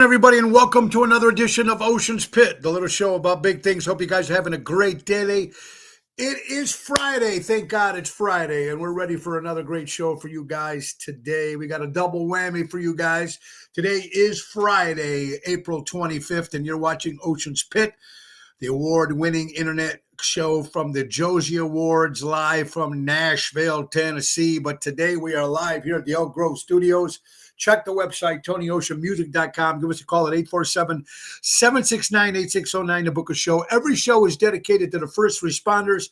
Everybody, and welcome to another edition of Ocean's Pit, the little show about big things. Hope you guys are having a great day. It is Friday. Thank God it's Friday, and we're ready for another great show for you guys today. We got a double whammy for you guys. Today is Friday, April 25th, and you're watching Ocean's Pit, the award-winning internet show from the Josie Awards, live from Nashville, Tennessee. But today we are live here at the Elk Grove Studios. Check the website, TonyOceanMusic.com. Give us a call at 847-769-8609 to book a show. Every show is dedicated to the first responders.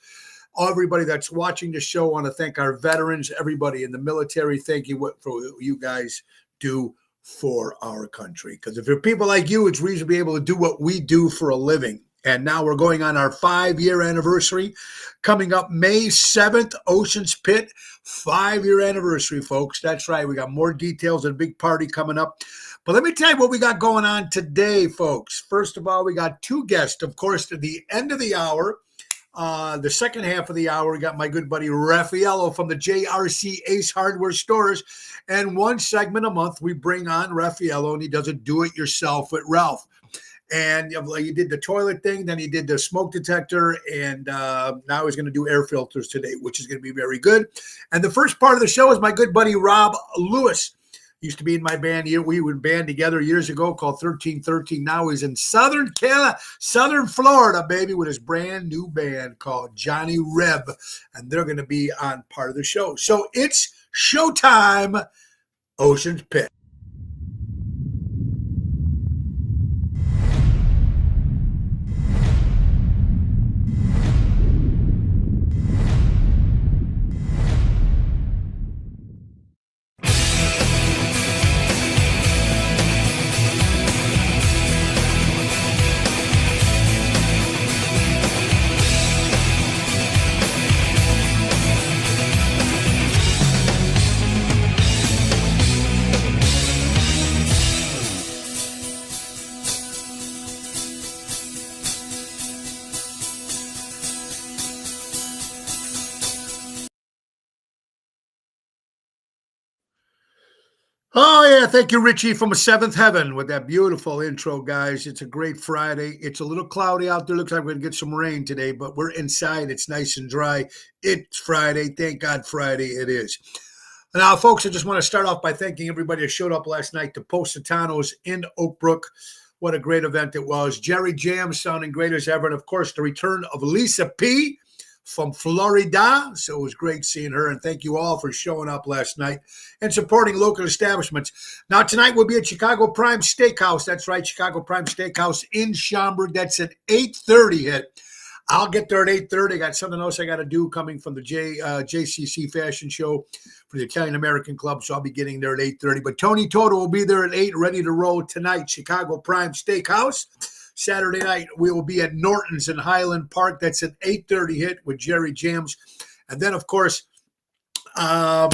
Everybody that's watching the show, I want to thank our veterans, everybody in the military. Thank you for what you guys do for our country. Because if you're people like you, it's reason to be able to do what we do for a living. And now we're going on our 5-year anniversary. Coming up May 7th, Ocean's Pit, 5-year anniversary, folks. That's right. We got more details and a big party coming up. But let me tell you what we got going on today, folks. First of all, we got two guests. Of course, at the end of the hour, the second half of the hour, we got my good buddy Raffaello from the JRC Ace Hardware Stores. And one segment a month, we bring on Raffaello, and he does a do-it-yourself with Ralph. And he did the toilet thing, then he did the smoke detector, and now he's going to do air filters today, which is going to be very good. And the first part of the show is my good buddy Rob Lewis. Used to be in my band. We would band together years ago called 1313. Now he's in Southern Florida, baby, with his brand new band called Johnny Reb. And they're going to be on part of the show. So it's showtime, Ocean's Pit. Oh, yeah. Thank you, Richie, from a seventh heaven with that beautiful intro, guys. It's a great Friday. It's a little cloudy out there. Looks like we're going to get some rain today, but we're inside. It's nice and dry. It's Friday. Thank God Friday it is. Now, folks, I just want to start off by thanking everybody that showed up last night to Positanos in Oak Brook. What a great event it was. Jerry Jam sounding great as ever. And, of course, the return of Lisa P. from Florida. So it was great seeing her. And thank you all for showing up last night and supporting local establishments. Now, tonight we'll be at Chicago Prime Steakhouse. That's right, Chicago Prime Steakhouse in Schaumburg. That's at 8:30 hit. I'll get there at 8:30. I got something else I got to do coming from the JCC fashion show for the Italian-American Club, so I'll be getting there at 8:30. But Tony Toto will be there at 8, ready to roll tonight, Chicago Prime Steakhouse. Saturday night, we will be at Norton's in Highland Park. That's at 8:30 hit with Jerry Jams. And then, of course,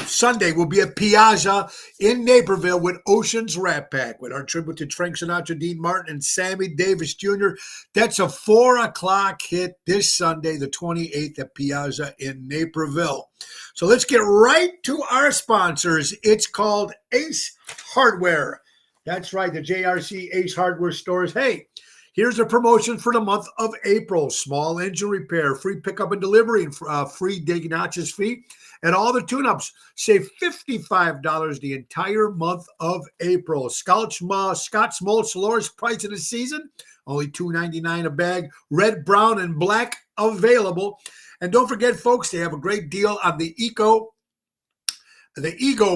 Sunday, we'll be at Piazza in Naperville with Ocean's Rat Pack with our tribute to Frank Sinatra, Dean Martin, and Sammy Davis Jr. That's a 4 o'clock hit this Sunday, the 28th at Piazza in Naperville. So let's get right to our sponsors. It's called Ace Hardware. That's right, the JRC Ace Hardware Stores. Hey, here's a promotion for the month of April. Small engine repair, free pickup and delivery, and free diagnosis fee. And all the tune-ups save $55 the entire month of April. Scott's Mulch lowest price of the season, only $2.99 a bag. Red, brown, and black available. And don't forget, folks, they have a great deal on the Ego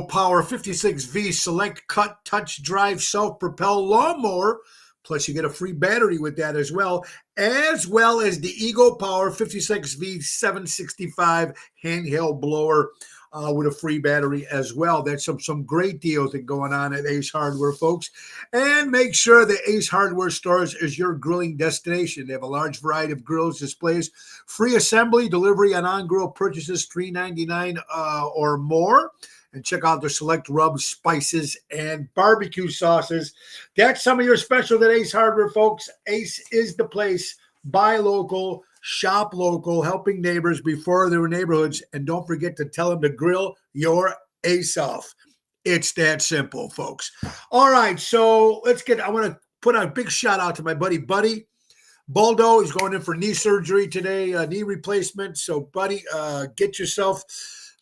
Power 56V Select Cut Touch Drive Self-Propel Lawnmower. Plus, you get a free battery with that as well as the Ego Power 56V 765 handheld blower with a free battery as well. That's some great deals that are going on at Ace Hardware, folks. And make sure the Ace Hardware Stores is your grilling destination. They have a large variety of grills, displays, free assembly, delivery on on-grill purchases, $3.99 or more. And check out their select rubs, spices, and barbecue sauces. That's some of your special at Ace Hardware, folks. Ace is the place. Buy local, shop local, helping neighbors before their neighborhoods. And don't forget to tell them to grill your Ace off. It's that simple, folks. All right, so I want to put a big shout out to my buddy Baldo. Is going in for knee surgery today, knee replacement. So, buddy, get yourself.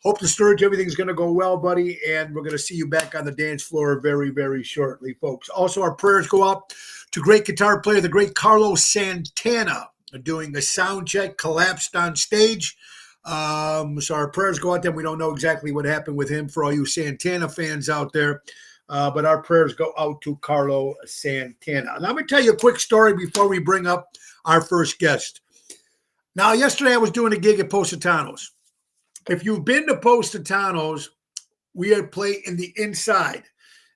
Hope the surgery, everything's going to go well, buddy. And we're going to see you back on the dance floor very, very shortly, folks. Also, our prayers go out to great guitar player, the great Carlos Santana, doing a sound check, collapsed on stage. So our prayers go out to him. We don't know exactly what happened with him for all you Santana fans out there. But our prayers go out to Carlo Santana. And I'm going to tell you a quick story before we bring up our first guest. Now, yesterday I was doing a gig at Positanos. If you've been to Positanos, we had play in the inside.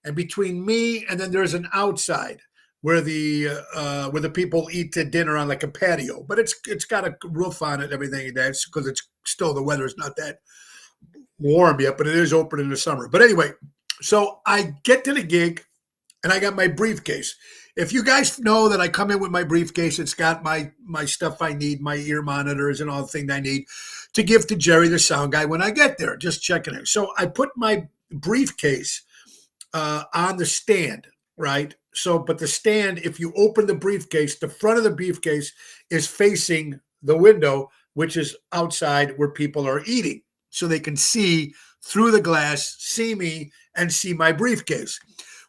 And between me and then there's an outside where the people eat to dinner on like a patio. But it's got a roof on it and everything. That's because it's still, the weather is not that warm yet, but it is open in the summer. But anyway, so I get to the gig and I got my briefcase. If you guys know that I come in with my briefcase, it's got my stuff I need, my ear monitors and all the things I need to give to Jerry, the sound guy, when I get there, just checking it. So I put my briefcase on the stand, right? So, but the stand, if you open the briefcase, the front of the briefcase is facing the window, which is outside where people are eating. So they can see through the glass, see me, and see my briefcase.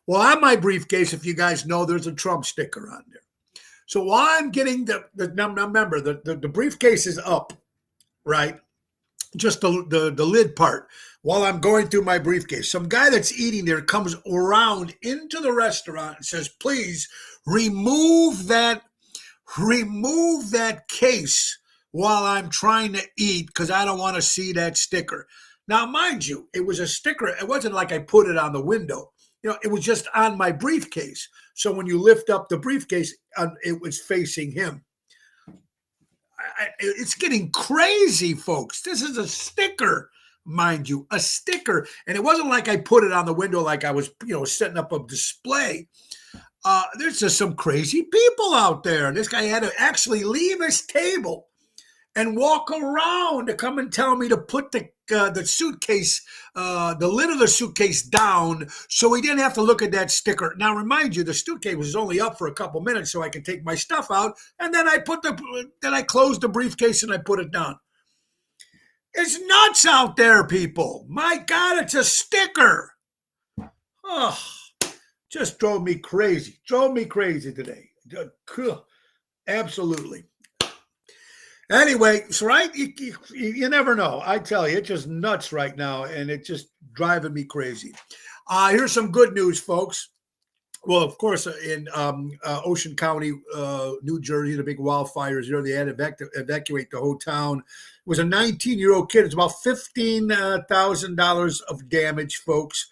Well, on my briefcase, if you guys know, there's a Trump sticker on there. So while I'm getting remember, the briefcase is up, right? Just the lid part. While I'm going through my briefcase, some guy that's eating there comes around into the restaurant and says, please remove that case while I'm trying to eat because I don't want to see that sticker. Now, mind you, it was a sticker. It wasn't like I put it on the window. It was just on my briefcase. So when you lift up the briefcase, it was facing him. It's getting crazy, folks. This is a sticker, mind you, a sticker. And it wasn't like I put it on the window like I was, setting up a display. There's just some crazy people out there. This guy had to actually leave his table and walk around to come and tell me to put the suitcase, the lid of the suitcase down so he didn't have to look at that sticker. Now, remind you, the suitcase was only up for a couple minutes so I could take my stuff out, and then I closed the briefcase and I put it down. It's nuts out there, people. My God, it's a sticker. Oh, just drove me crazy. Drove me crazy today. Absolutely. Anyway, so right, you never know. I tell you, it's just nuts right now, and it's just driving me crazy. Here's some good news, folks. Well, of course, in Ocean County, New Jersey, the big wildfires there, they had to evacuate the whole town. It was a 19-year-old kid. It's about $15,000 of damage, folks.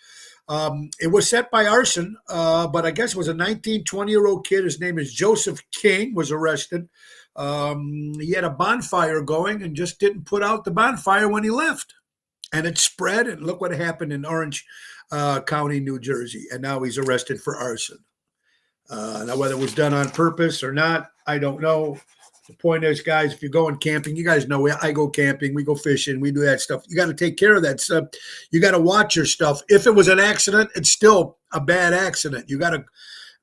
It was set by arson, but I guess it was a 20-year-old kid. His name is Joseph King, was arrested. He had a bonfire going and just didn't put out the bonfire when he left. And it spread, and look what happened in Orange County, New Jersey. And now he's arrested for arson. Now, whether it was done on purpose or not, I don't know. The point is, guys, if you're going camping, you guys know I go camping, we go fishing, we do that stuff. You got to take care of that stuff. You got to watch your stuff. If it was an accident, it's still a bad accident. You got to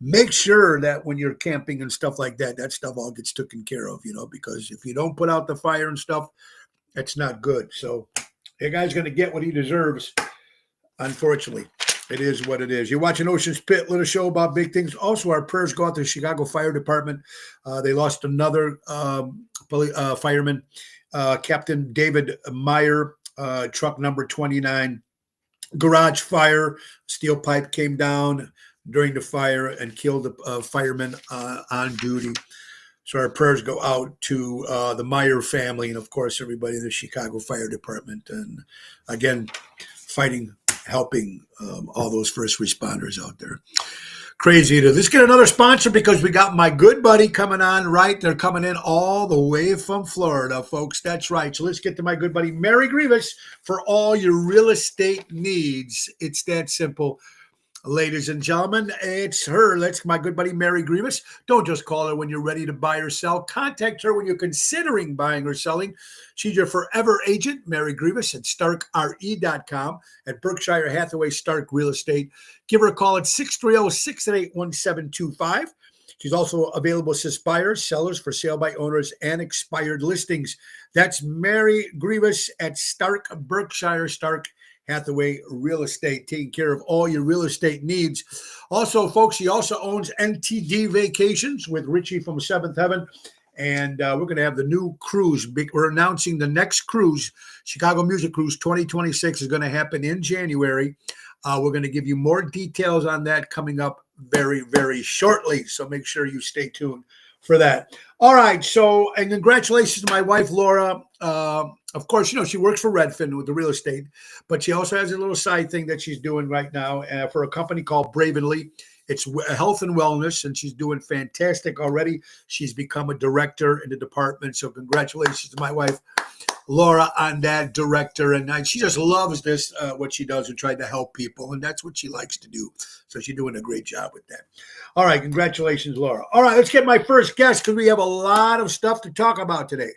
make sure that when you're camping and stuff like that, that stuff all gets taken care of, because if you don't put out the fire and stuff, that's not good. So the guy's going to get what he deserves. Unfortunately, it is what it is. You're watching Ocean's Pit, little show about big things. Also, our prayers go out to the Chicago Fire Department. They lost another fireman, Captain David Meyer, truck number 29. Garage fire, steel pipe came down during the fire and killed a fireman on duty. So our prayers go out to the Meyer family and, of course, everybody in the Chicago Fire Department. And, again, helping all those first responders out there. Crazy. Let's get another sponsor because we got my good buddy coming on, right? They're coming in all the way from Florida, folks. That's right. So let's get to my good buddy, Mary Grievous, for all your real estate needs. It's that simple. Ladies and gentlemen, it's her. That's my good buddy, Mary Grievous. Don't just call her when you're ready to buy or sell. Contact her when you're considering buying or selling. She's your forever agent, Mary Grievous at starkre.com at Berkshire Hathaway Stark Real Estate. Give her a call at 630-688-1725. She's also available to buyers, sellers, for sale by owners, and expired listings. That's Mary Grievous at Stark Berkshire Stark Hathaway Real Estate, taking care of all your real estate needs. Also, folks, he also owns NTD Vacations with Richie from Seventh Heaven. And we're going to have the new cruise. We're announcing the next cruise, Chicago Music Cruise 2026, is going to happen in January. We're going to give you more details on that coming up very, very shortly. So make sure you stay tuned for that. All right. So, and congratulations to my wife, Laura. Of course, you know, she works for Redfin with the real estate, but she also has a little side thing that she's doing right now for a company called Bravenly. It's health and wellness, and she's doing fantastic already. She's become a director in the department. So congratulations to my wife, Laura, on that, director. And she just loves this, what she does, and tried to help people. And that's what she likes to do. So she's doing a great job with that. All right. Congratulations, Laura. All right. Let's get my first guest because we have a lot of stuff to talk about today.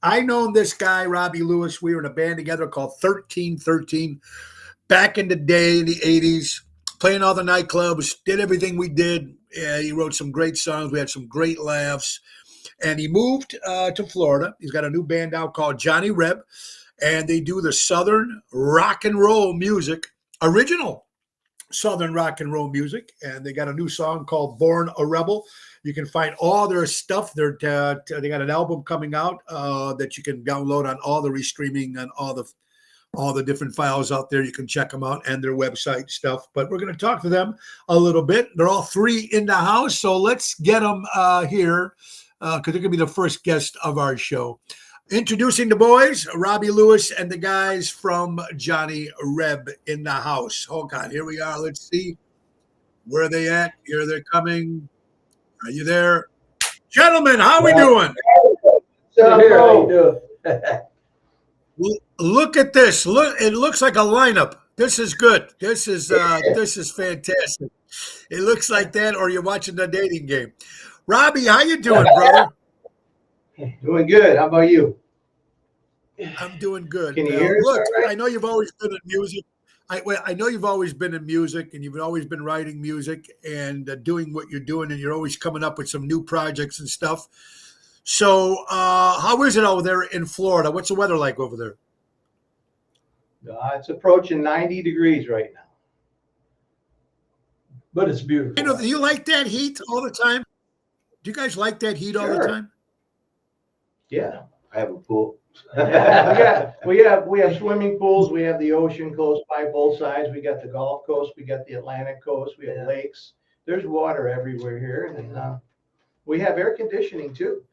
I known this guy, Robbie Lewis. We were in a band together called 1313 back in the day in the 80s, playing all the nightclubs, did everything we did. He wrote some great songs. We had some great laughs. And he moved to Florida. He's got a new band out called Johnny Reb, and they do the Southern rock and roll music, original Southern rock and roll music. And they got a new song called Born a Rebel. You can find all their stuff. They got an album coming out that you can download on all the restreaming and all the different files out there. You can check them out and their website stuff. But we're going to talk to them a little bit. They're all three in the house, so let's get them here because they're going to be the first guest of our show. Introducing the boys, Robbie Lewis and the guys from Johnny Reb in the house. Hold on, here we are. Let's see. Where are they at? Here they're coming. Are you there? Gentlemen, how we doing? Look at this. Look, it looks like a lineup. This is good. This is fantastic. It looks like that, or you're watching the dating game. Robbie, how you doing, brother? Doing good. How about you? I'm doing good. Can you hear us? Look, Right? I know you've always been in music. I know you've always been in music, and you've always been writing music and doing what you're doing, and you're always coming up with some new projects and stuff. So, how is it over there in Florida? What's the weather like over there? It's approaching 90 degrees right now. But it's beautiful. You know, do you like that heat all the time? Do you guys like that heat all the Sure. time? Yeah. I have a pool. we have swimming pools. We have the ocean close by both sides. We got the Gulf Coast. We got the Atlantic Coast. We have lakes. There's water everywhere here, and we have air conditioning too.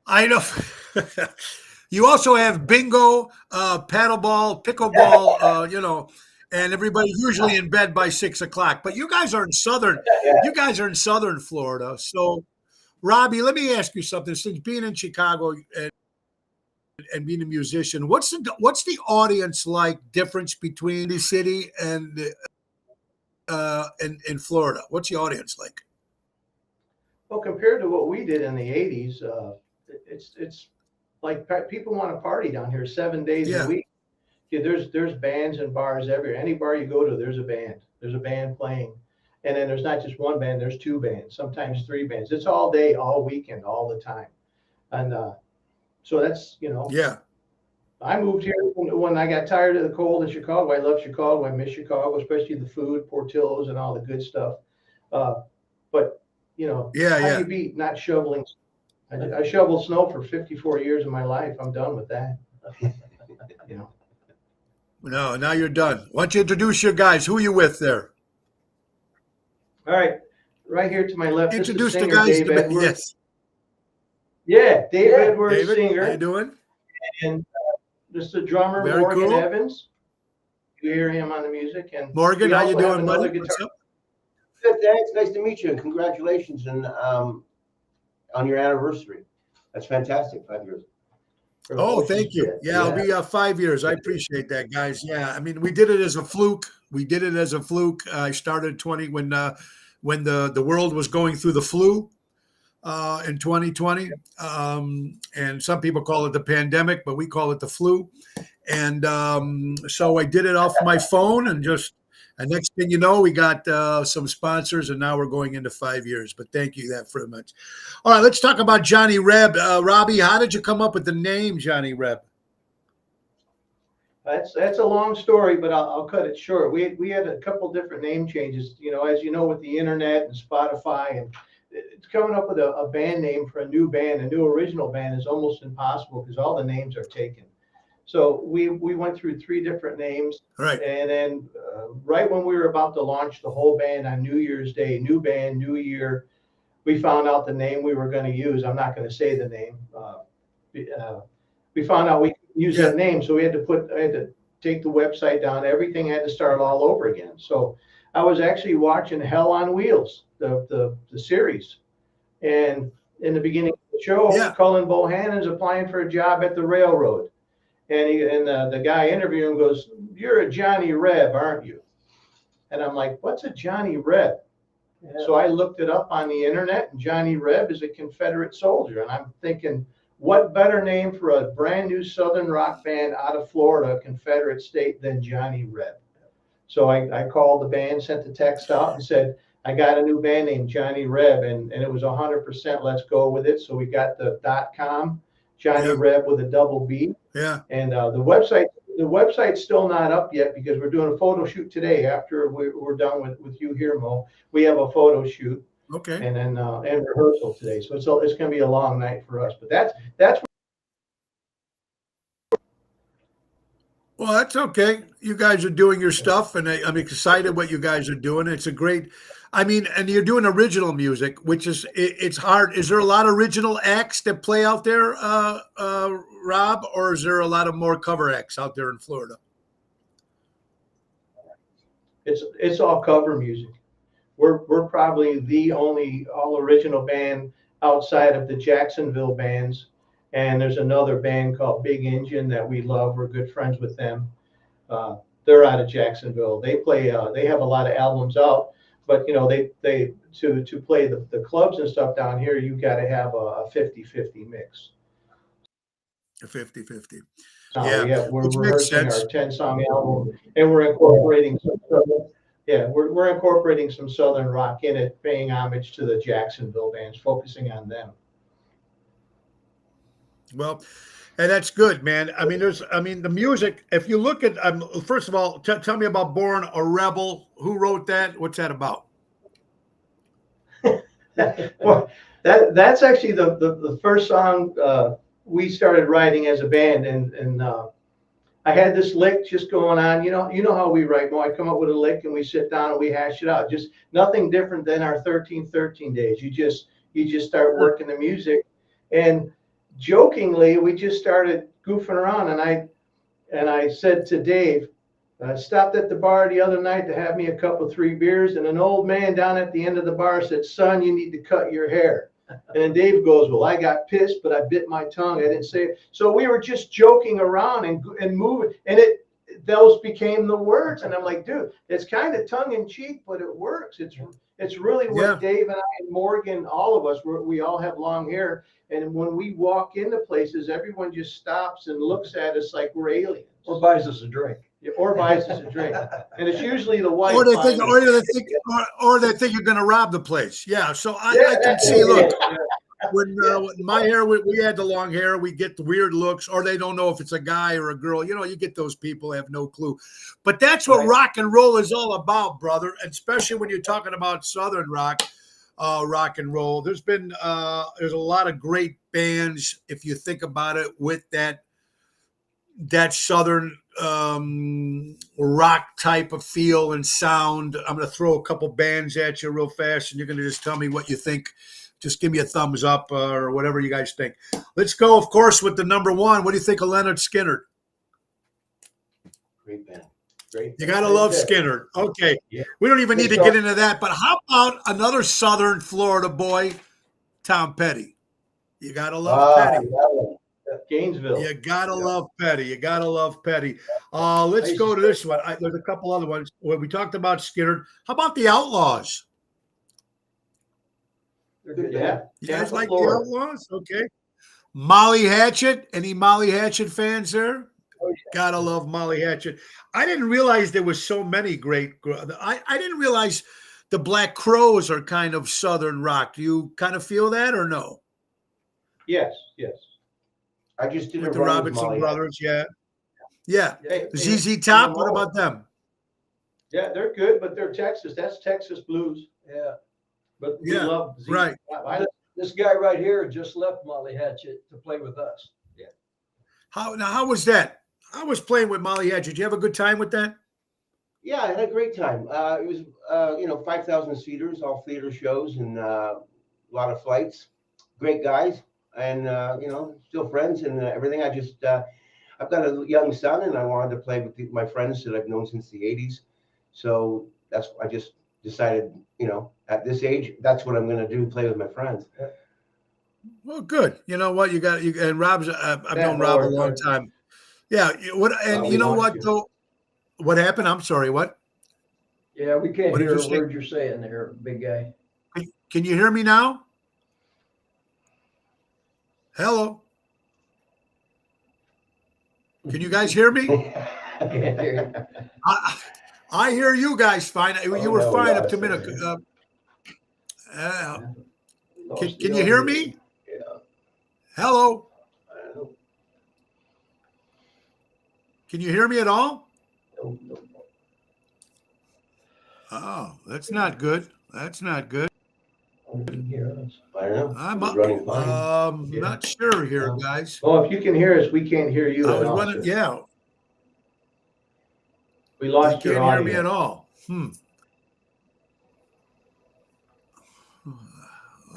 I know. You also have bingo, paddleball, pickleball, and everybody's usually in bed by 6 o'clock. But you guys are in southern Florida. So, Robbie, let me ask you something. Since being in Chicago and being a musician, what's the audience like difference between the city and in Florida? What's the audience like? Well, compared to what we did in the 80s, it's like people want to party down here 7 days a week. Yeah, there's bands and bars everywhere. Any bar you go to, there's a band. There's a band playing. And then there's not just one band, there's two bands, sometimes three bands. It's all day, all weekend, all the time. And so that's, Yeah. I moved here when I got tired of the cold in Chicago. I love Chicago. I miss Chicago, especially the food, Portillo's and all the good stuff. But, how do you beat not shoveling? I shoveled snow for 54 years of my life. I'm done with that. No, now you're done. Why don't you introduce your guys? Who are you with there? All right here to my left. Introduce this is the guys. Dave Edwards. Yes. Yeah, Dave Edwards, David, singer. how you doing? And this is the drummer, Very Morgan cool. Evans. You hear him on the music. And Morgan, we how you also have doing, another buddy? What's guitar- up? Good, thanks. Nice to meet you, and congratulations on your anniversary. That's fantastic. 5 years. for the Oh, Ocean's thank you. Pit. Yeah, it'll be 5 years. I appreciate that, guys. Yeah, I mean, we did it as a fluke. We did it as a fluke. I started 20 when the world was going through the flu in 2020, and some people call it the pandemic, but we call it the flu. And so I did it off my phone, and next thing you know, we got some sponsors, and now we're going into 5 years. But thank you that very much. All right, let's talk about Johnny Reb. Robbie, how did you come up with the name Johnny Reb? That's a long story, but I'll cut it short. We had a couple different name changes, as you know, with the internet and Spotify, and it's coming up with a band name for a new band, a new original band is almost impossible because all the names are taken. So we went through 3 different names, Right. and then right when we were about to launch the whole band on New Year's Day, new band, new year, we found out the name we were going to use. I'm not going to say the name. We found out we could use that name, so I had to take the website down. Everything had to start all over again. So I was actually watching Hell on Wheels, the series, and in the beginning of the show, Yeah. Cullen Bohannon's applying for a job at the railroad. And the guy interviewing him goes, "You're a Johnny Reb, aren't you?" And I'm like, "What's a Johnny Reb?" Yeah. So I looked it up on the internet, and Johnny Reb is a Confederate soldier. And I'm thinking, what better name for a brand new Southern rock band out of Florida, Confederate state, than Johnny Reb? So I called the band, sent the text out, and said, "I got a new band named Johnny Reb," and it was 100% let's go with it. So we got the .com, Johnny Reb with a double B. Yeah. And the website's still not up yet because we're doing a photo shoot today. After we're done with you here, Mo, we have a photo shoot. Okay. And then and rehearsal today. So it's going to be a long night for us. But that's. Well, that's okay. You guys are doing your stuff, and I'm excited what you guys are doing. It's a great, I mean, and you're doing original music, which it's hard. Is there a lot of original acts that play out there, Rob, or is there a lot of more cover acts out there in Florida? It's all cover music. We're probably the only all original band outside of the Jacksonville bands. And there's another band called Big Engine that we love. We're good friends with them. They're out of Jacksonville. They play. They have a lot of albums out, but they to play the clubs and stuff down here, you got to have a 50-50 mix. A 50-50. Yeah, we're rehearsing our 10-song album, and we're incorporating we're incorporating some Southern rock in it, paying homage to the Jacksonville bands, focusing on them. Well, and that's good, man. I mean, the music, if you look at, first of all, tell me about Born a Rebel. Who wrote that? What's that about? Well, that's actually the first song we started writing as a band. And I had this lick just going on. You know how we write. Well, I come up with a lick and we sit down and we hash it out. Just nothing different than our 1313 days. You just start working the music. And jokingly, we just started goofing around, and I said to Dave, I stopped at the bar the other night to have me a cup of 3 beers, and an old man down at the end of the bar said, "Son, you need to cut your hair." And then Dave goes, "Well, I got pissed, but I bit my tongue. I didn't say it." So we were just joking around and moving, and those became the words. And I'm like, dude, it's kind of tongue in cheek, but it works. It's really what Dave and I and Morgan, all of us, we all have long hair. And when we walk into places, everyone just stops and looks at us like we're aliens. Or buys us a drink. Or buys us a drink. And it's usually the white. Or they think you're going to rob the place. Yeah. So I can see, look, when my hair, we had the long hair, we get the weird looks, or they don't know if it's a guy or a girl. You get those people have no clue. But that's what rock and roll is all about, brother. Especially when you're talking about Southern rock and roll. There's a lot of great bands, if you think about it, with that Southern rock type of feel and sound. I'm going to throw a couple bands at you real fast, and you're going to just tell me what you think. Just give me a thumbs up or whatever you guys think. Let's go, of course, with the number one. What do you think of Lynyrd Skynyrd? Great band. Great. You got to love Skynyrd. Okay. Yeah. We don't even need to get into that, but how about another Southern Florida boy, Tom Petty? You got to love Petty. Gainesville. You gotta Yeah. love Petty. You gotta love Petty. Let's go to this one. There's a couple other ones. When we talked about Skinner, how about the Outlaws? Yeah. You guys Tampa, like Florida. the Outlaws? Okay. Molly Hatchet. Any Molly Hatchet fans there? Oh, yeah. Gotta love Molly Hatchet. I didn't realize there was so many great. I didn't realize the Black Crowes are kind of Southern rock. Do you kind of feel that or no? Yes, yes. I just did With a the run with Robinson Molly. brothers, yeah. Yeah. Hey, ZZ Top, what about them? Yeah, they're good, but they're Texas. That's Texas blues. Yeah. But we Yeah, love ZZ right. Top. This guy right here just left Molly Hatchet to play with us. Yeah. How was that? I was playing with Molly Hatchet. Did you have a good time with that? Yeah, I had a great time. It was, 5,000 seaters, all theater shows, and a lot of flights. Great guys, and still friends and everything. I've got a young son, and I wanted to play with my friends that I've known since the '80s. So I just decided, at this age, that's what I'm going to do: play with my friends. Well, good. You know what? And Rob's. I've known Rob a long time. Yeah. You know what though? What happened? I'm sorry. What? Yeah, we can't What did hear you a say? word you're saying there, big guy. Can you hear me now? Hello. Can you guys hear me? I can't hear you. I hear you guys fine. You were no, fine no, up to a it's minute. Lost Can the you hear audio. me? Yeah. Hello. I don't know. Can you hear me at all? No, no. Oh, that's not good. That's not good. Oh, you can hear us. I don't know. I'm It was running fine. Yeah. not sure here, guys. Well, if you can hear us, we can't hear you I at was all. running. sir. Yeah, We you lost your can't hear audio. me at all.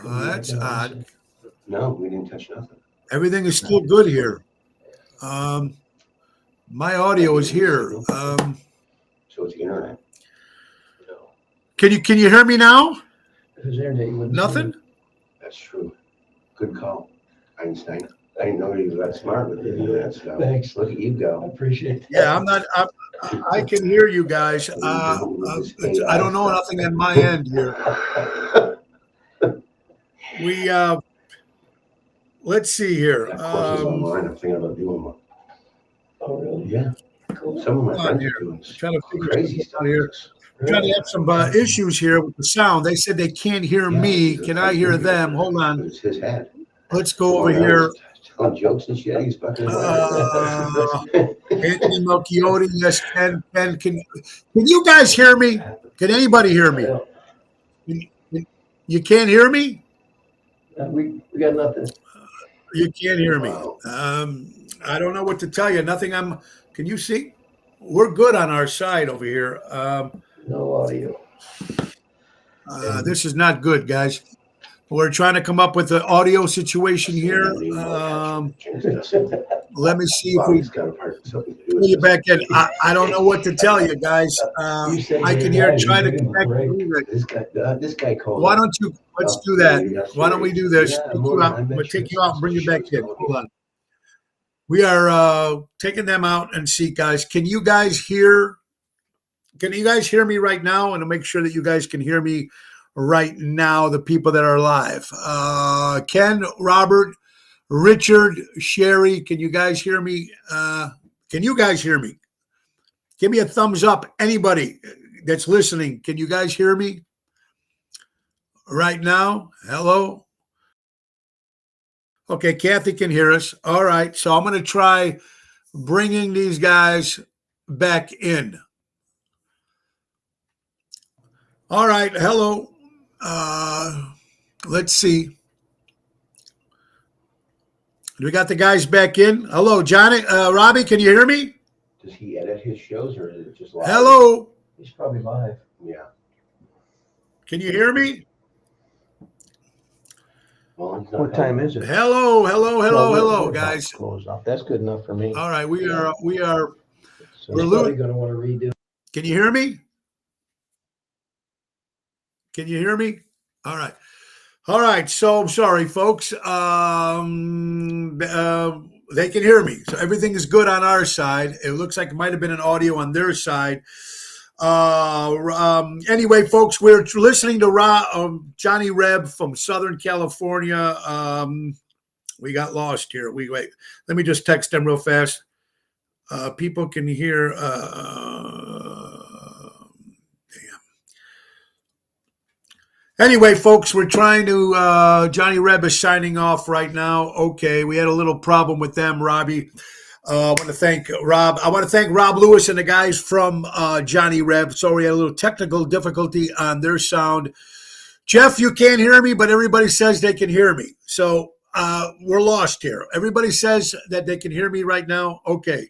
That's odd. No, we didn't touch nothing. Everything is still good here. My audio is here. So it's internet. No, Can you hear me now? His internet, you wouldn't Nothing. that's true. Good call, Einstein. I didn't know you were that smart with the internet stuff. Thanks. Look at you I go. appreciate that. Yeah, I'm not. I can hear you guys. I don't know nothing on my end here. We let's see here. That course is online. I'm thinking about doing one. Oh, really? Yeah, Cool. some of my Hold on friends here. are doing Trying to figure crazy something stuff out here. I'm trying to have some issues here with the sound. They said they can't hear me. Can I hear them? Hold on. It's his head. Let's go over here. Telling jokes and shit. He's fucking. Anthony Melchiotti, yes, Ken. Can you guys hear me? Can anybody hear me? You can't hear me? We got nothing. You can't hear me. Wow. I don't know what to tell you. Nothing. Can you see? We're good on our side over here. No audio. This is not good, guys. We're trying to come up with the audio situation here. Let me see if we pull you back in. I don't know what to tell you, guys. I can hear. Try to connect. This guy called. Why don't you? Let's do that. Why don't we do this? We'll take you out and bring you back in. Hold on. We are taking them out and see, guys. Can you guys hear? Can you guys hear me right now? And to make sure that you guys can hear me right now, the people that are live. Ken, Robert, Richard, Sherry, can you guys hear me? Can you guys hear me? Give me a thumbs up. Anybody that's listening, can you guys hear me right now? Hello? Okay, Kathy can hear us. All right, so I'm going to try bringing these guys back in. All right, hello. Let's see. We got the guys back in. Hello, Johnny. Robbie, can you hear me? Does he edit his shows or is it just live? Hello. He's probably live. Yeah. Can you hear me? Well, he's not What time is it? Hello, hello, hello, Well, hello, we're about guys. to close off. That's good enough for me. All right, we are. So, We're He's probably going to want to redo. Can you hear me? Can you hear me? All right. All right. So sorry, folks. they can hear me. So everything is good on our side. It looks like it might have been an audio on their side. Anyway, folks, we're listening to Johnny Reb from Southern California. We got lost here. Wait. Let me just text them real fast. People can hear. Anyway, folks, we're trying to. Johnny Reb is signing off right now. Okay, we had a little problem with them, Robbie. I want to thank Rob. I want to thank Rob Lewis and the guys from Johnny Reb. Sorry, we had a little technical difficulty on their sound. Jeff, you can't hear me, but everybody says they can hear me. So we're lost here. Everybody says that they can hear me right now. Okay.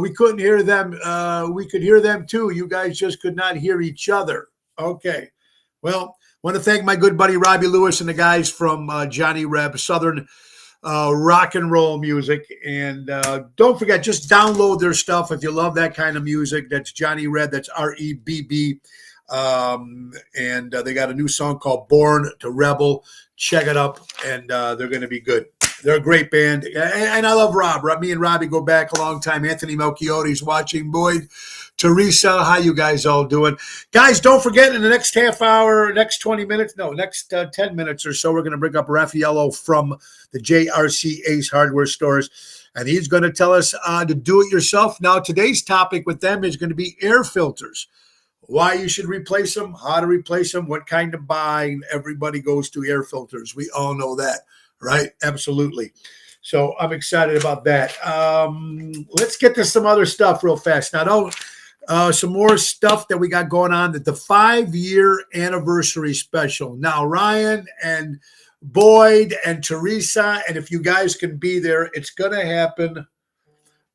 We couldn't hear them. We could hear them too. You guys just could not hear each other. Okay. Well, I want to thank my good buddy Robbie Lewis and the guys from Johnny Reb, Southern rock and roll music. And don't forget, just download their stuff if you love that kind of music. That's Johnny Reb. That's R-E-B-B. And they got a new song called Born to Rebel. Check it up, and they're going to be good. They're a great band. And I love Rob. Me and Robbie go back a long time. Anthony Melchioti's watching. Boyd, Teresa, how you guys all doing? Guys, don't forget, in the next half hour, next 20 minutes, no, next 10 minutes or so, we're going to bring up Raffaello from the JRC Ace Hardware Stores, and he's going to tell us to do it yourself. Now, today's topic with them is going to be air filters. Why you should replace them, how to replace them, what kind to buy. Everybody goes to air filters. We all know that, right? Absolutely. So I'm excited about that. Let's get to some other stuff real fast. Now, some more stuff that we got going on, that the 5-year anniversary special. Now, Ryan and Boyd and Teresa, and if you guys can be there, it's going to happen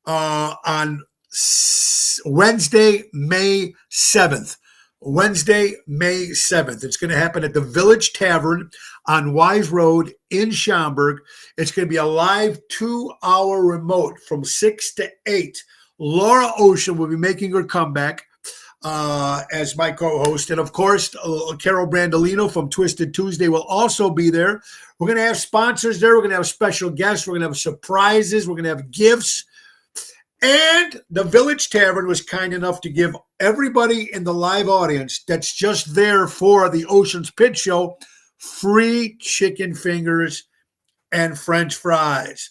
on Wednesday, May 7th. Wednesday, May 7th. It's going to happen at the Village Tavern on Wise Road in Schaumburg. It's going to be a live 2-hour remote from 6 to 8. Laura Ocean will be making her comeback as my co-host. And, of course, Carol Brandolino from Twisted Tuesday will also be there. We're going to have sponsors there. We're going to have special guests. We're going to have surprises. We're going to have gifts. And the Village Tavern was kind enough to give everybody in the live audience that's just there for the Ocean's Pit Show free chicken fingers and French fries.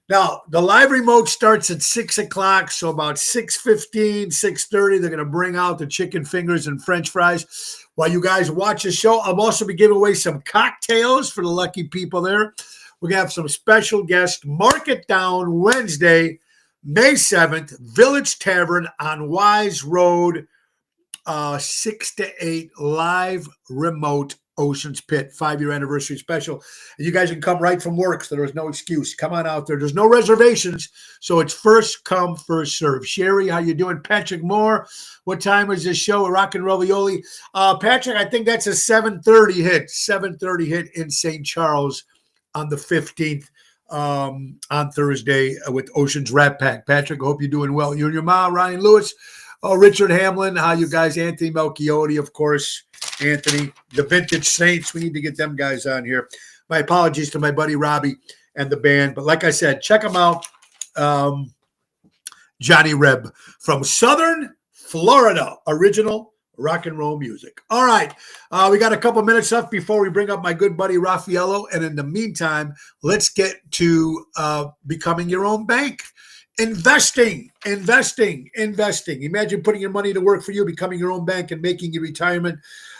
Now, the live remote starts at 6 o'clock, so about 6:15, 6:30, they're going to bring out the chicken fingers and French fries. While you guys watch the show, I'll also be giving away some cocktails for the lucky people there. We're going to have some special guests. Mark it down, Wednesday, May 7th, Village Tavern on Wise Road, 6 to 8, live remote Ocean's Pit 5-year anniversary special. And you guys can come right from work, so there's no excuse. Come on out there. There's no reservations, so it's first come, first serve. Sherry, how you doing? Patrick Moore, what time is this show? Rock and Ravioli. Patrick, I think that's a 7:30 hit. 7:30 hit in St. Charles on the 15th. On Thursday with Ocean's Rat Pack. Patrick, I hope you're doing well. You and your mom, Ryan Lewis, Richard Hamlin, how you guys, Anthony Melchiotti, of course, Anthony, the Vintage Saints. We need to get them guys on here. My apologies to my buddy Robbie and the band. But like I said, check them out. Johnny Reb from Southern Florida, original rock and roll music. All right. We got a couple minutes left before we bring up my good buddy Raffaello. And in the meantime, let's get to becoming your own bank. Investing. Imagine putting your money to work for you, becoming your own bank, and making your retirement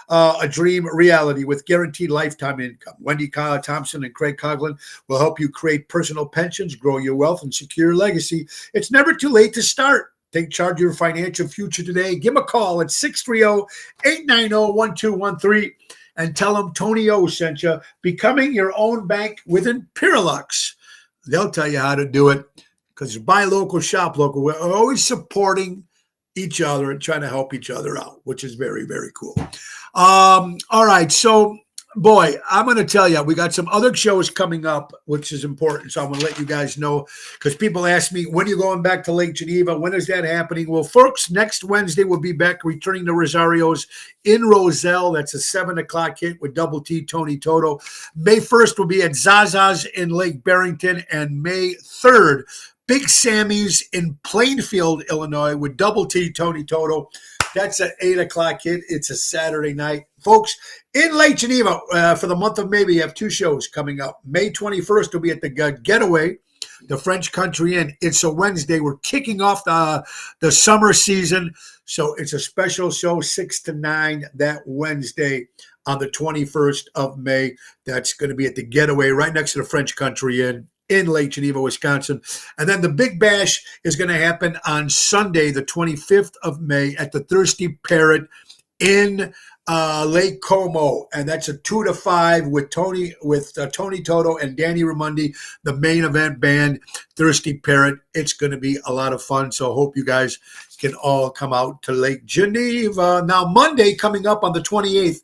a dream reality with guaranteed lifetime income. Wendy Kyle Thompson and Craig Coughlin will help you create personal pensions, grow your wealth, and secure your legacy. It's never too late to start. Take charge of your financial future today. Give them a call at 630-890-1213 and tell them Tony O sent you. Becoming your own bank with Imperialux. They'll tell you how to do it, because buy local, shop local. We're always supporting each other and trying to help each other out, which is very, very cool. All right. So boy, I'm going to tell you, we got some other shows coming up, which is important. So I'm going to let you guys know because people ask me, when are you going back to Lake Geneva? When is that happening? Well, folks, next Wednesday we'll be back returning to Rosario's in Roselle. That's a 7:00 hit with Double T Tony Toto. May 1st will be at Zaza's in Lake Barrington, and May 3rd, Big Sammy's in Plainfield, Illinois with Double T Tony Toto. That's at 8:00 hit. It's a Saturday night. Folks, in Lake Geneva, for the month of May, we have two shows coming up. May 21st will be at the Getaway, the French Country Inn. It's a Wednesday. We're kicking off the summer season. So it's a special show, 6 to 9 that Wednesday on the 21st of May. That's going to be at the Getaway right next to the French Country Inn in Lake Geneva, Wisconsin. And then the Big Bash is going to happen on Sunday, the 25th of May at the Thirsty Parrot in Lake Como. And that's a 2 to 5 with Tony Toto and Danny Ramundi, the main event band, Thirsty Parrot. It's going to be a lot of fun. So I hope you guys can all come out to Lake Geneva. Now, Monday coming up on the 28th,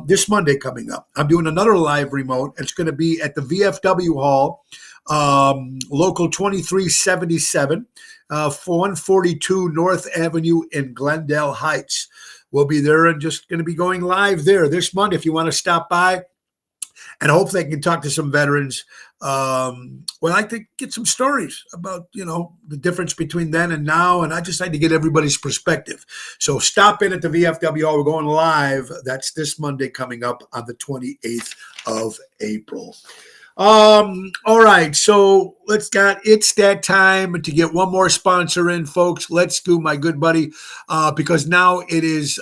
this Monday coming up, I'm doing another live remote. It's going to be at the VFW Hall, local 2377, 142 North Avenue in Glendale Heights. We'll be there and just going to be going live there this Monday if you want to stop by. And hopefully I can talk to some veterans. Well, I think get some stories about, the difference between then and now. And I just like to get everybody's perspective. So stop in at the VFW Hall. We're going live. That's this Monday coming up on the 28th of April. All right. So it's that time to get one more sponsor in, folks. Let's do my good buddy, because now it is,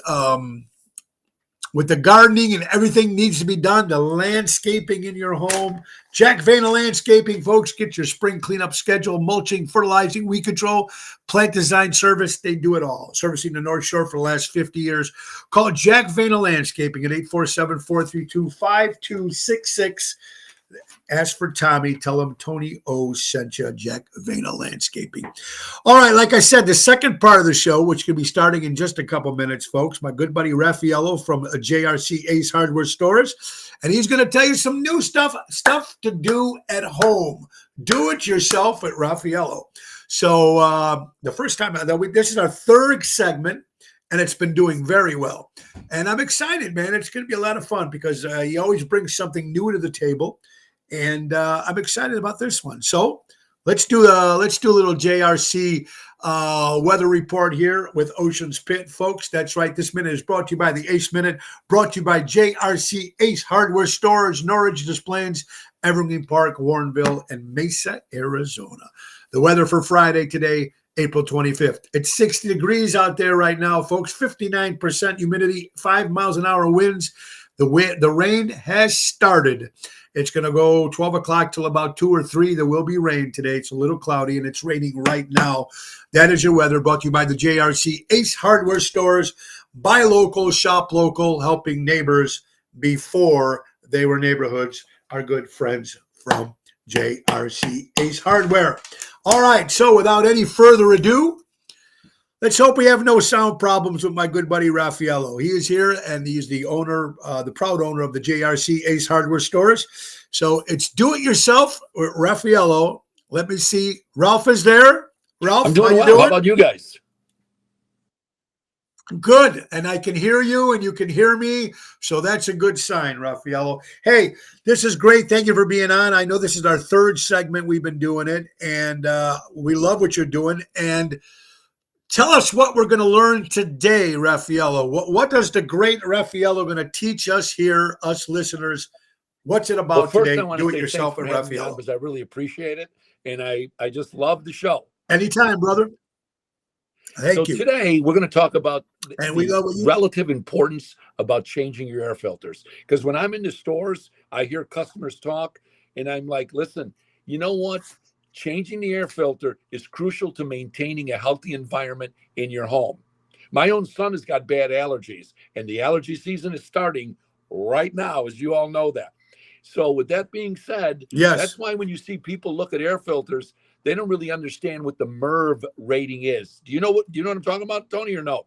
with the gardening and everything needs to be done, the landscaping in your home. Jack Vayner Landscaping, folks, get your spring cleanup schedule, mulching, fertilizing, weed control, plant design service. They do it all. Servicing the North Shore for the last 50 years. Call Jack Vayner Landscaping at 847-432-5266. Ask for Tommy. Tell him Tony O sent you. Jack Vayner Landscaping. All right, like I said, the second part of the show, which can be starting in just a couple minutes, folks, my good buddy Raffaello from JRC Ace Hardware Stores, and he's going to tell you some new stuff to do at home. Do it yourself at Raffaello. So the first time, this is our third segment, and it's been doing very well. And I'm excited, man. It's going to be a lot of fun because he always brings something new to the table. And I'm excited about this one. So let's do a little JRC weather report here with Ocean's Pit, folks. That's right. This minute is brought to you by the Ace Minute, brought to you by JRC Ace Hardware Stores, Norridge, Des Plaines, Evergreen Park, Warrenville, and Mesa, Arizona. The weather for Friday today, April 25th. It's 60 degrees out there right now, folks. 59% humidity, 5 miles an hour winds. The rain has started. It's going to go 12 o'clock till about 2 or 3. There will be rain today. It's a little cloudy, and it's raining right now. That is your weather, brought to you by the JRC Ace Hardware Stores. Buy local, shop local, helping neighbors before they were neighborhoods. Our good friends from JRC Ace Hardware. All right, so without any further ado, let's hope we have no sound problems with my good buddy Raffaello. He is here, and he's the owner, the proud owner of the JRC Ace Hardware Stores. So it's do-it-yourself with Raffaello. Let me see. Ralph is there. Ralph, I'm doing how you well. doing? How about you guys? Good, and I can hear you, and you can hear me, so that's a good sign, Raffaello. Hey, this is great. Thank you for being on. I know this is our third segment. We've been doing it, and we love what you're doing. And tell us what we're going to learn today, Raffaello. What does the great Raffaello going to teach us here, us listeners? What's it about First, today? I want Do to it say yourself thanks at for having me on, Raffaello. because I really appreciate it, and I just love the show. Anytime, brother. Thank you. Today we're going to talk about And we love what you- relative importance about changing your air filters. Because when I'm in the stores, I hear customers talk, and I'm like, listen, you know what? Changing the air filter is crucial to maintaining a healthy environment in your home. My own son has got bad allergies, and the allergy season is starting right now, as you all know that. So with that being said, Yes. that's why when you see people look at air filters, they don't really understand what the MERV rating is. Do you know what I'm talking about, Tony, or no?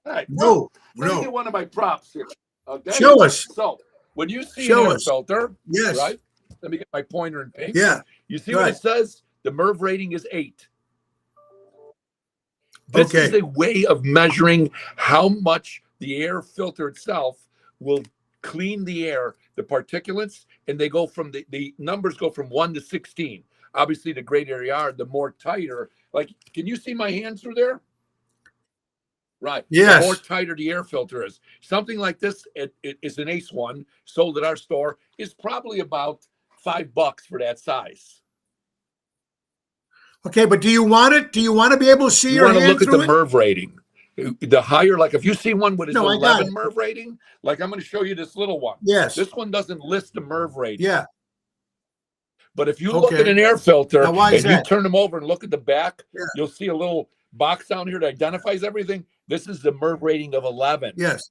All right. No, Let me no. get one of my props here. Okay. Show us. So when you see Show an air us. filter, Yes. right? Let me get my pointer in pink. Yeah. You see what Right. it says? The MERV rating is 8. This is Okay. a way of measuring how much the air filter itself will clean the air, the particulates, and they go from the numbers go from 1 to 16. Obviously, the greater you are, the more tighter. Like, can you see my hand through there? Right. The more Yes. tighter the air filter is. Something like this, it is an Ace one sold at our store, is probably about $5 for that size. Okay, but do you want it? Do you want to be able to see You your want to hand look at the through it? MERV rating. The higher, like if you see one with its No, I got 11 it. MERV rating, like I'm going to show you this little one. Yes. This one doesn't list the MERV rating. Yeah. But if you look at Okay. an air filter Now, why is and you that? turn them over and look at the back, Yeah. you'll see a little box down here that identifies everything. This is the MERV rating of 11. Yes.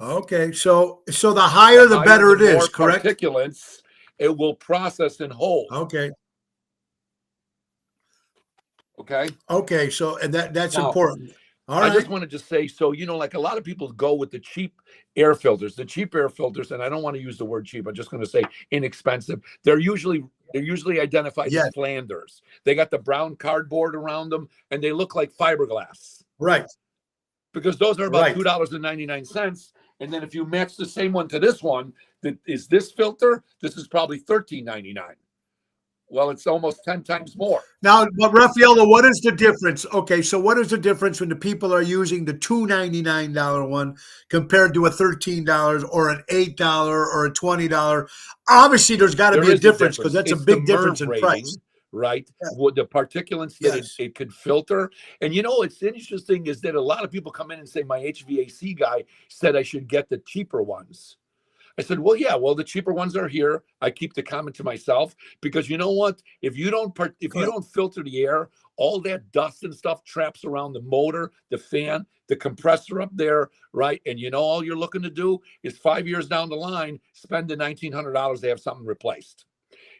Okay. So the higher the better it more is, correct? particulates it will process and hold. Okay. Okay. Okay. So and that's Now, important. All I right. just wanted to say, so, like a lot of people go with the cheap air filters, and I don't want to use the word cheap. I'm just going to say inexpensive. They're usually identified Yes. as Flanders. They got the brown cardboard around them and they look like fiberglass Right. because those are about Right. $2.99. And then if you match the same one to this one, that is this filter, this is probably $13.99. Well, it's almost 10 times more. Now, but Raffaello, what is the difference? Okay, so what is the difference when the people are using the $2.99 one compared to a $13 or an $8 or a $20? Obviously, there's got to There be a is difference because that's It's a big the difference MERV in rating, price. right? Yeah. With the particulates that Yes. it could filter. And what's interesting is that a lot of people come in and say, my HVAC guy said I should get the cheaper ones. I said, well, yeah, the cheaper ones are here. I keep the comment to myself because you know what? If you don't filter the air, all that dust and stuff traps around the motor, the fan, the compressor up there, right? And all you're looking to do is 5 years down the line, spend the $1,900 to have something replaced.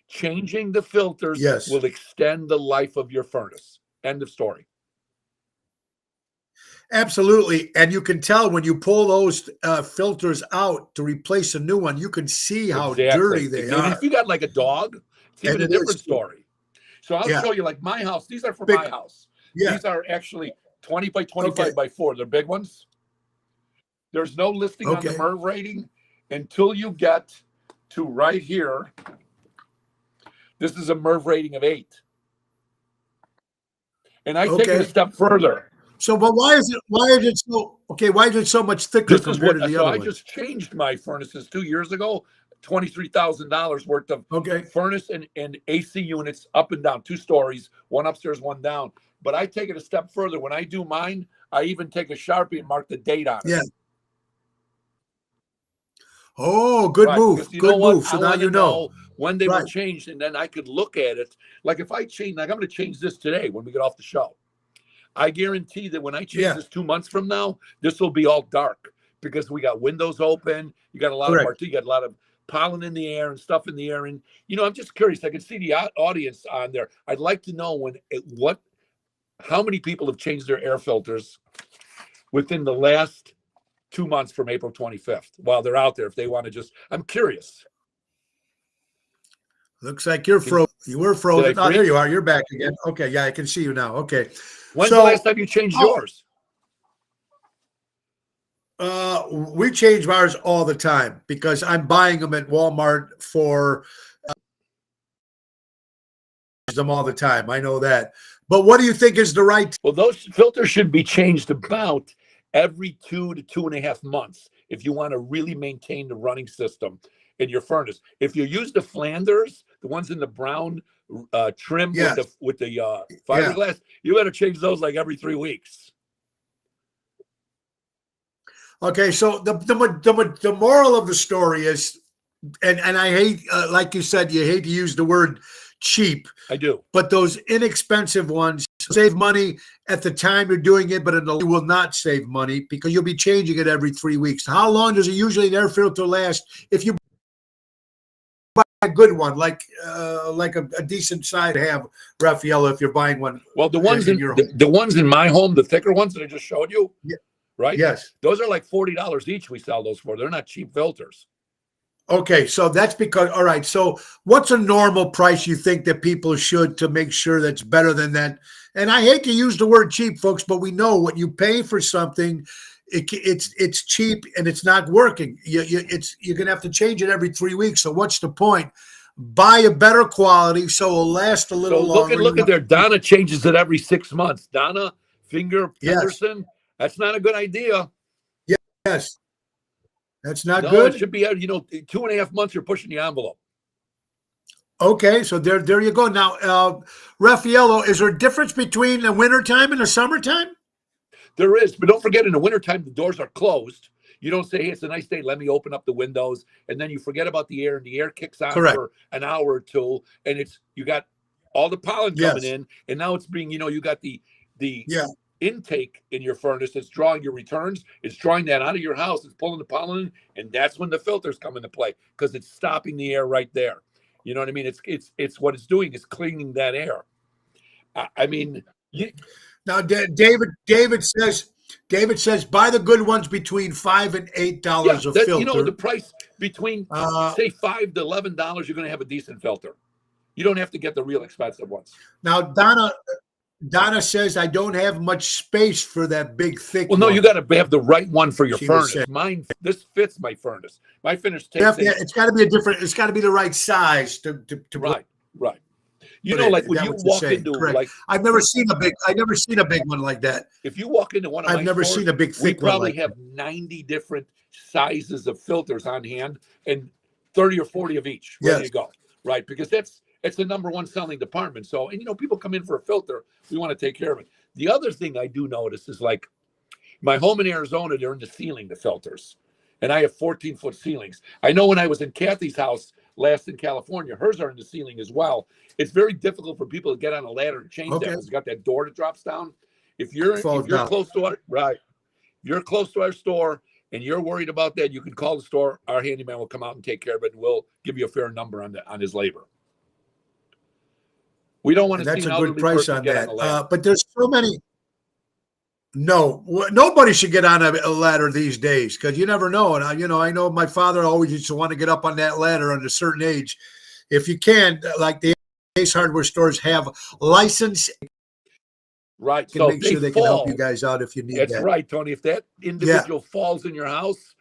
Changing the filters Yes. will extend the life of your furnace. End of story. Absolutely. And you can tell when you pull those filters out to replace a new one, you can see how dirty they And are. if you got like a dog, it's even And a it is, different too. story. So I'll Yeah. show you like my house. These are for Big- my house. Yeah. These are actually 20 by 25 Okay. by 4. They're big ones. There's no listing on the Okay. MERV rating until you get to right here. This is a MERV rating of 8. And I take it Okay. a step further. So, but why is it so much thicker This is compared what to the so other I ones? just changed my furnaces 2 years ago, $23,000 worth of Okay. furnace and AC units up and down, 2 stories, one upstairs, one down. But I take it a step further. When I do mine, I even take a Sharpie and mark the date on it. Yeah. Oh, good Right, move. because you Good know what? move. So I now want you to know. when they were Right. changed, and then I could look at it. Like if I change, like I'm going to change this today when we get off the show. I guarantee that when I change Yeah. this 2 months from now, this will be all dark because we got windows open. You got a lot Correct. you got a lot of pollen in the air and stuff in the air. And I'm just curious. I can see the audience on there. I'd like to know how many people have changed their air filters within the last 2 months from April 25th while they're out there. If they want to I'm curious. Looks like you're frozen. You were frozen. Oh, there freeze? you are. You're back again. Okay. Yeah, I can see you now. Okay. When's So- the last time you changed yours? We change ours all the time because I'm buying them at Walmart for them all the time. I know that. But what do you think is the right? Well, those filters should be changed about every 2 to 2.5 months if you want to really maintain the running system in your furnace. If you use the Flanders, the ones in the brown trim Yes. with the fiberglass, you better change those like every 3 weeks. Okay, so the moral of the story is, and I hate, like you said, you hate to use the word cheap, I do. but those inexpensive ones save money at the time you're doing it, but you will not save money because you'll be changing it every 3 weeks. How long does an air filter last if you buy a good one, like a decent size to have, Raffaello, if you're buying one? Well, the ones in in your the ones in my home, the thicker ones that I just showed you, Yeah. right? Yes. Those are like $40 each. We sell those for. They're not cheap filters. Okay, so that's because, all right, so what's a normal price you think that people should to make sure that's better than that? And I hate to use the word cheap, folks, but we know what you pay for something, it's cheap and it's not working. You're going to have to change it every 3 weeks. So what's the point? Buy a better quality so it'll last a little longer. Look at there. Donna changes it every 6 months. Donna Finger Yes. Henderson. That's not a good idea. Yes. That's not No, good. it should be, 2.5 months. You're pushing the envelope. Okay, so there you go. Now, Raffaello, is there a difference between the wintertime and the summertime? There is, but don't forget in the wintertime, the doors are closed. You don't say, hey, it's a nice day, let me open up the windows. And then you forget about the air, and the air kicks on Correct. for an hour or two. And you got all the pollen coming in. And now it's being, you got the Yeah. intake in your furnace that's drawing your returns. It's drawing that out of your house. It's pulling the pollen in. And that's when the filters come into play because it's stopping the air right there. You know what I mean? It's what it's doing is cleaning that air. I mean, Now, David says buy the good ones between $5 and $8 a filter. the price between say $5 to $11, you're going to have a decent filter. You don't have to get the real expensive ones. Now, Donna says I don't have much space for that big thick. Well, no, one. you got to have the right one for your She was furnace. saying. This fits my furnace. My furnace takes It's got to be it's got to be the right size to right. You Put know, it- like when that you what you're walk saying, into correct. like I've never seen a big one like that. if you walk into one of I've my never stores, seen a big we thick one probably like have 90 different sizes of filters on hand and 30 or 40 of each ready to go. Right, because it's the number one selling department. So, and people come in for a filter, we want to take care of it. The other thing I do notice is like my home in Arizona, they're in the ceiling, the filters, and I have 14-foot ceilings. I know when I was in Kathy's house last in California, hers are in the ceiling as well. It's very difficult for people to get on a ladder and change that because it's got that door that drops down. If you're close to you're close to our store and you're worried about that, you can call the store. Our handyman will come out and take care of it, and we'll give you a fair number on his labor. We don't want to That's see a an good elderly price person on get that. on the ladder. But there's so many. No, nobody should get on a ladder these days because you never know. And I know my father always used to want to get up on that ladder at a certain age. If you can, like the Ace Hardware stores have license, Right. can So make sure they can help you guys out if you need That's that. right, Tony. If that individual falls in your house,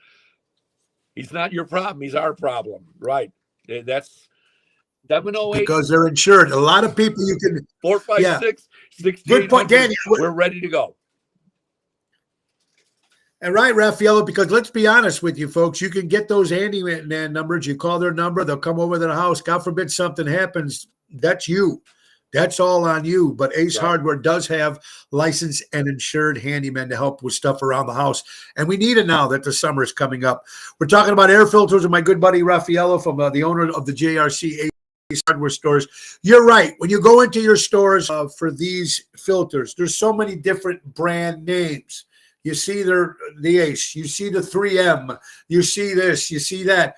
he's not your problem. He's our problem. Right. That's 708 Because they're insured. A lot of people you can. 456 Good point, 6800. Danny. We're ready to go. And right, Raffaello, because let's be honest with you, folks, you can get those handyman numbers. You call their number, they'll come over to the house. God forbid something happens. That's you. That's all on you. But Ace Hardware does have licensed and insured handymen to help with stuff around the house. And we need it now that the summer is coming up. We're talking about air filters with my good buddy Raffaello from the owner of the JRC Ace Hardware stores. You're right. When you go into your stores for these filters, there's so many different brand names. You see the Ace, you see the 3M, you see this, you see that.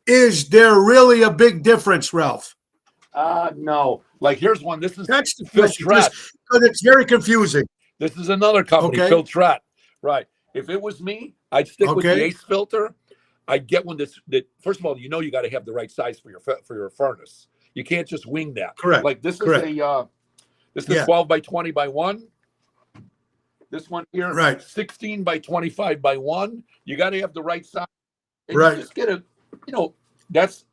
Is there really a big difference, Ralph? No. Like here's one. This is That's the question. Filtrat. Because it's very confusing. This is another company, Okay. Filtrat. Right. If it was me, I'd stick with Okay. the Ace filter. I'd get one that first of all, you got to have the right size for your furnace. You can't just wing that. Correct. Like this Correct. is a 12 by 20 by 1. This one here, Right. 16 by 25 by 1. You got to have the right size. And Right. you just get that's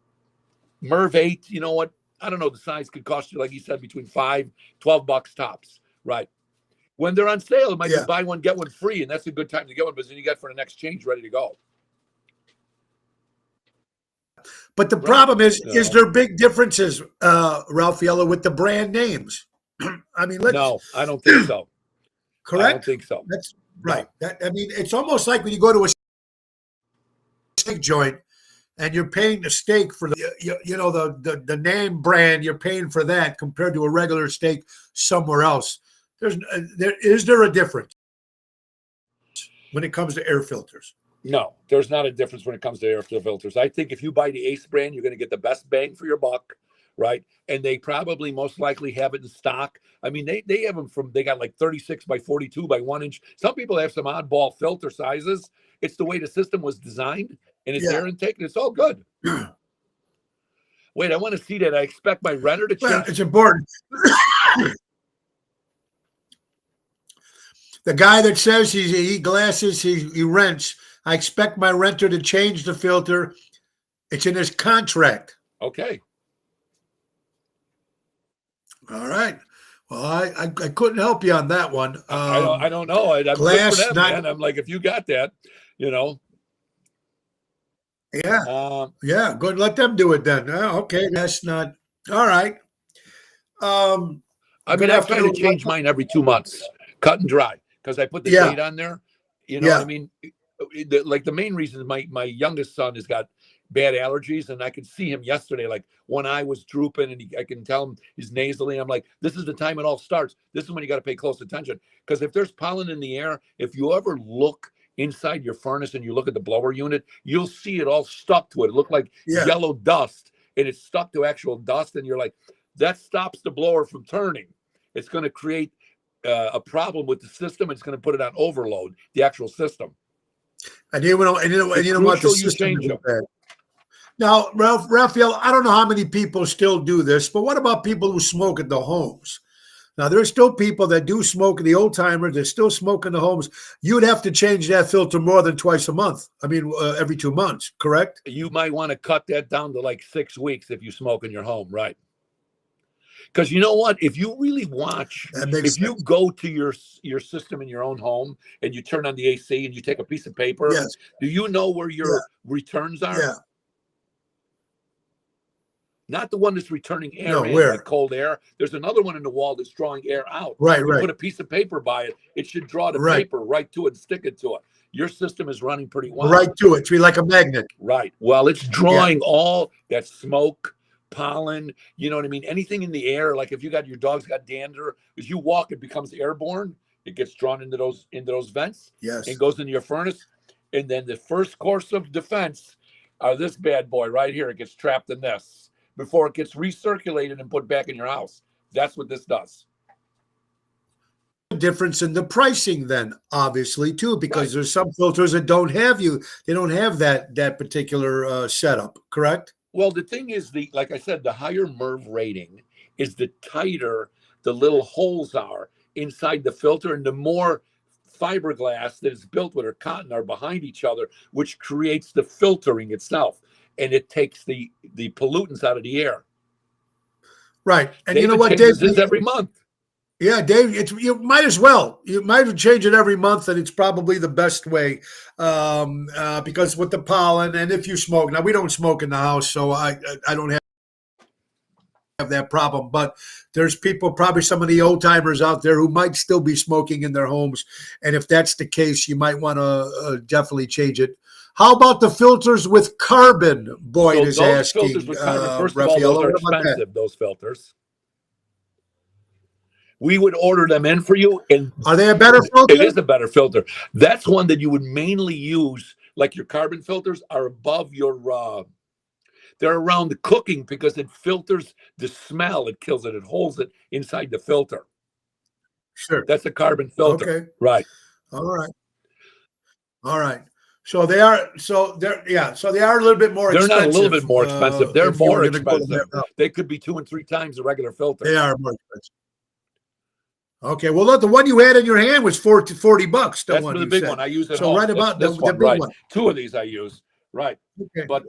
Merv 8. You know what? I don't know. The size could cost you, like you said, between $5-12 tops. Right. When they're on sale, it might be buy one, get one free. And that's a good time to get one because then you got for the next change ready to go. But the problem is there big differences, Ralphaello, with the brand names? I mean, No, I don't think so. correct? I don't think so. That's right. It's almost like when you go to a steak joint and you're paying the steak for the name brand, you're paying for that compared to a regular steak somewhere else. Is there a difference when it comes to air filters? No, there's not a difference when it comes to air filters. I think if you buy the Ace brand, you're going to get the best bang for your buck right? And they probably most likely have it in stock. I mean, they have them they got like 36 by 42 by 1 inch. Some people have some oddball filter sizes. It's the way the system was designed, and it's air intake, and it's all good. Wait, I want to see that. I expect my renter to change. Well, it's important. The guy that says he glasses, he rents. I expect my renter to change the filter. It's in his contract. Okay. All right. Well, I couldn't help you on that one. I don't know. I'm glass, good for them, not, man. I'm like, if you got that, you know. Yeah. Yeah. Good. Let them do it then. Okay. That's not all right. I mean, I try to change mine every 2 months, cut and dry, because I put the date on there. You know what I mean? Like the main reason is my youngest son has got bad allergies, and I could see him yesterday. Like one eye was drooping, and I can tell him he's nasally. I'm like, this is the time it all starts. This is when you got to pay close attention, because if there's pollen in the air, if you ever look inside your furnace and you look at the blower unit, you'll see it all stuck to it. It looked like yellow dust, and it's stuck to actual dust, and you're like, that stops the blower from turning. It's going to create a problem with the system. It's going to put it on overload, the actual system. And you know what the system is bad. Now, Raphael, I don't know how many people still do this, but what about people who smoke at the homes? Now, there's still people that do smoke, the old timers, they're still smoking the homes. You would have to change that filter more than twice a month. I mean, every 2 months, correct? You might want to cut that down to like 6 weeks if you smoke in your home, right? Because you know what? If you really watch, if you go to your system in your own home and you turn on the AC and you take a piece of paper, do you know where your returns are? Yeah. Not the one that's returning air like cold air. There's another one in the wall that's drawing air out. Right, you put a piece of paper by it. It should draw the paper right to it and stick it to it. Your system is running pretty well. Right to it. To be like a magnet. Right. Well, it's drawing all that smoke, pollen, you know what I mean? Anything in the air, like if you got your dog's got dander, as you walk, it becomes airborne. It gets drawn into those vents. Yes. And goes into your furnace. And then the first course of defense are this bad boy right here. It gets trapped in this before it gets recirculated and put back in your house. That's what this does. Difference in the pricing then, obviously, too, because there's some filters that don't have that particular setup, correct? Well, the thing is, like I said, the higher MERV rating is the tighter the little holes are inside the filter, and the more fiberglass that is built with or cotton are behind each other, which creates the filtering itself, and it takes the pollutants out of the air. Right, and David, you know what, Dave? This every month. Yeah, Dave, you might as well. You might change it every month, and it's probably the best way because with the pollen, and if you smoke, now we don't smoke in the house, so I don't have that problem. But there's people, probably some of the old timers out there, who might still be smoking in their homes, and if that's the case, you might want to definitely change it. How about the filters with carbon? Boyd is asking. Filters with carbon, first of all, those are expensive. Those filters. We would order them in for you. And are they a better filter? It is a better filter. That's one that you would mainly use, like your carbon filters are above your, they're around the cooking because it filters the smell. It kills it. It holds it inside the filter. Sure. That's a carbon filter. Okay. Right. All right. So they are a little bit more expensive. They're not a little bit more expensive. They're more expensive. They could be 2 and 3 times the regular filter. They are more expensive. Okay, well, look, the one you had in your hand was $40. That's the big one I use at home. Right about this the one, big right. one. 2 of these I use, right? Okay. But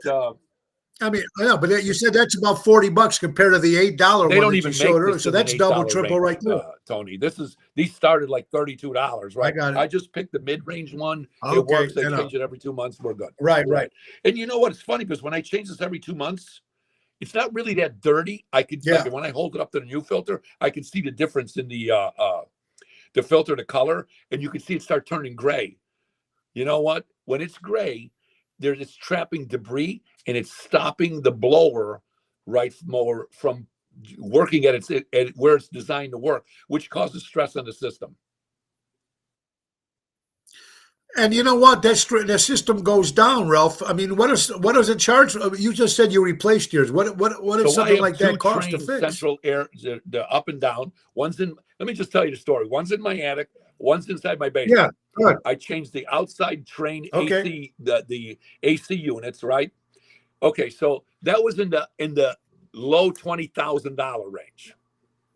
I mean, I know, but you said that's about $40 compared to the $8 they one. don't even make this, so that's double, triple, range, right there. Tony. These started like $32, right? I got it. I just picked the mid-range one. Okay, it works. They change it every 2 months. We're good. Right. And you know what? It's funny because when I change this every 2 months, it's not really that dirty. I could like, when I hold it up to the new filter, I can see the difference in the filter, the color, and you can see it start turning gray. You know what? When it's gray, it's trapping debris and it's stopping the blower more from working at where it's designed to work, which causes stress on the system. And you know what? The system goes down, Ralph. I mean, what does it charge? You just said you replaced yours. What So does I something have like two that cost to train fix? central air, the up and down. One's in. Let me just tell you the story. One's in my attic. One's inside my basement. Yeah, good. I changed the outside train Okay. AC, the AC units, right? Okay, so that was in the low $20,000 range.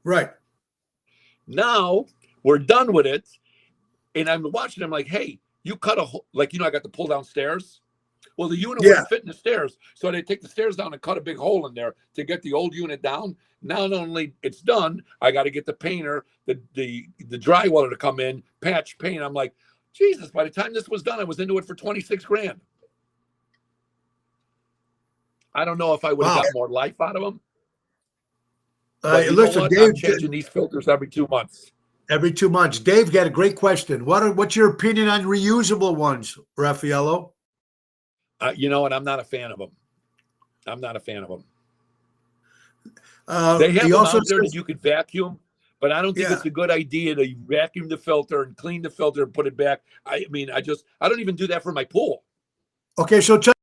Right. Now we're done with it, and I'm watching. I'm like, hey, you cut a hole, like I got the pull down stairs. Well, the unit Yeah. wouldn't fit in the stairs, so they take the stairs down and cut a big hole in there to get the old unit down. Not only it's done, I got to get the painter, the drywaller to come in, patch, paint. I'm like, Jesus! By the time this was done, I was into it for 26 grand. I don't know if I would have Wow. got more life out of them. But you know Listen, what? Dave. I'm changing these filters every 2 months. Every 2 months. Dave got a great question. What's your opinion on reusable ones, Raffaello? You know, and I'm not a fan of them. I'm not a fan of them. He They have them also out there says- that you could vacuum, but I don't think Yeah. it's a good idea to vacuum the filter and clean the filter and put it back. I mean, I don't even do that for my pool. Okay, so tell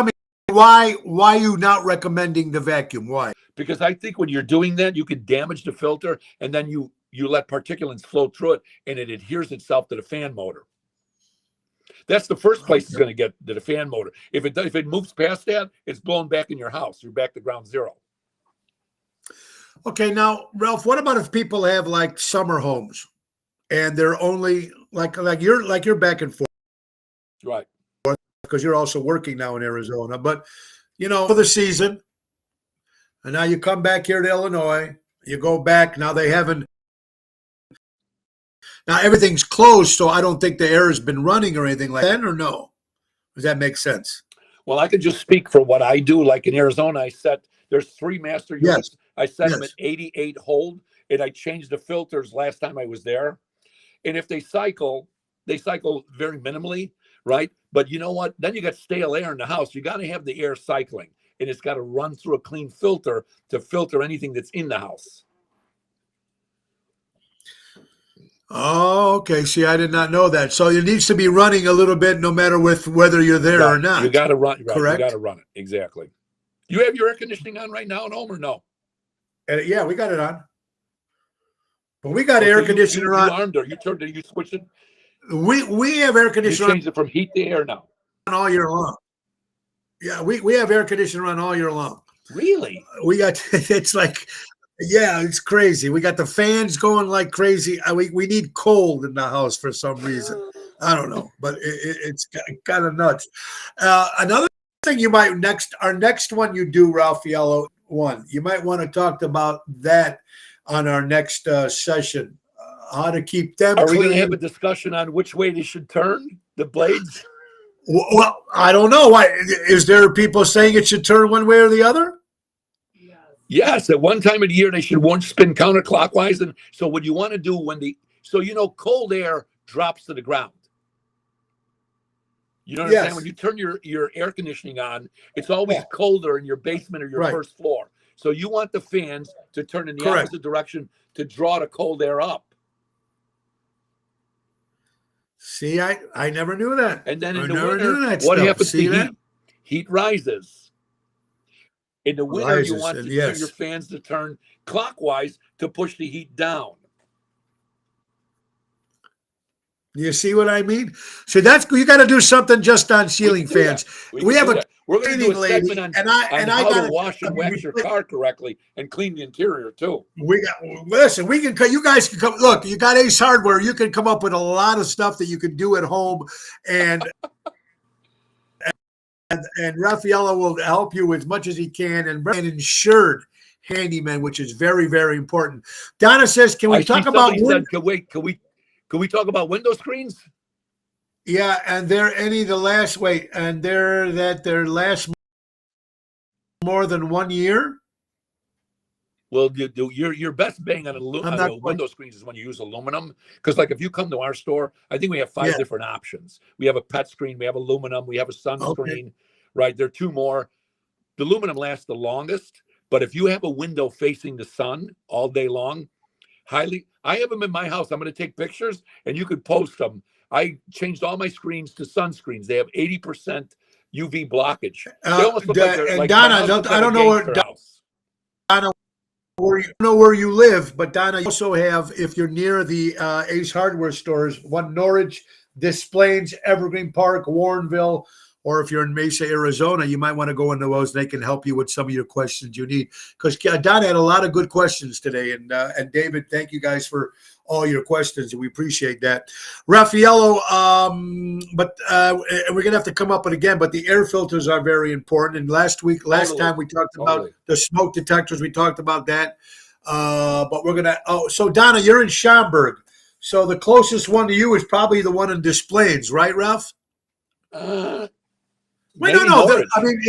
me why you not recommending the vacuum? Why? Because I think when you're doing that, you could damage the filter, and then you let particulates flow through it, and it adheres itself to the fan motor. That's the first place it's going to get to the fan motor. If it moves past that, it's blown back in your house. You're back to ground zero. Okay, now Ralph, what about if people have like summer homes and they're only like you're back and forth Right. because you're also working now in Arizona, but for the season, and now you come back here to Illinois, you go back. Now now everything's closed, so I don't think the air has been running or anything like that, or no? Does that make sense? Well, I can just speak for what I do. Like in Arizona, there's 3 master units. I set them at 88 hold, and I changed the filters last time I was there. And if they cycle very minimally, right? But you know what? Then you got stale air in the house. You got to have the air cycling, and it's got to run through a clean filter to filter anything that's in the house. Oh, okay. See, I did not know that. So it needs to be running a little bit, no matter whether you're there or not. You got to run. Right, correct. You got to run it exactly. You have your air conditioning on right now at home or no? Yeah, we got it on. But we got air conditioner on. You armed or you turned it? You switched it. We have air You conditioner changed it from heat to air now. on all year long. Yeah, we have air conditioner on all year long. Really? We got it's like, yeah, it's crazy. We got the fans going like crazy. We need cold in the house for some reason. I don't know, but it's kind of nuts. Another thing you might our next one you do, Raffaello, one, you might want to talk about that on our next session. How to keep them Are clean. we going to have a discussion on which way they should turn the blades? Well, I don't know. Why is there people saying it should turn one way or the other? Yes, at one time of the year they should one spin counterclockwise. And so what you want to do cold air drops to the ground. You know what I'm saying? When you turn your air conditioning on, it's always colder in your basement or your first floor. So you want the fans to turn in the opposite direction to draw the cold air up. See, I never knew that. And then I in the never winter, knew that what stuff. happens See to that? heat? Heat rises. In the winter, you Rises, want and your fans to turn clockwise to push the heat down. You see what I mean? So you got to do something just on ceiling fans. We have a We're going to do a lady, segment on and I how got to wash and wax your car correctly and clean the interior too. Listen. We can. You guys can come. Look, you got Ace Hardware. You can come up with a lot of stuff that you can do at home, and Raffaello will help you as much as he can, and an insured handyman, which is very, very important. Donna says, "Can we talk about?" Can we talk about window screens? Yeah, and they're they're last more than 1 year. Well, your best bang on window screens is when you use aluminum. Because like if you come to our store, I think we have 5 different options. We have a pet screen, we have aluminum, we have a sunscreen, right? There are 2 more. The aluminum lasts the longest, but if you have a window facing the sun all day long, I have them in my house. I'm going to take pictures and you could post them I changed all my screens to sunscreens. They have 80% UV blockage. They Uh, almost look and like Donna, my house looks I like don't a know where gangster house. where you know where you live, but Donna, you also have, if you're near the Ace Hardware stores, one Norwich, Des Plaines, Evergreen Park, Warrenville, or if you're in Mesa, Arizona, you might want to go into those. They can help you with some of your questions you need. Because Donna had a lot of good questions today, and David, thank you guys for all your questions. We appreciate that. Raffaello, but we're gonna have to come up with it again. But the air filters are very important. And last time we talked about the smoke detectors. We talked about that. But we're gonna. Oh, so Donna, you're in Schaumburg. So the closest one to you is probably the one in Des Plaines, right, Ralph? Wait, no. I mean,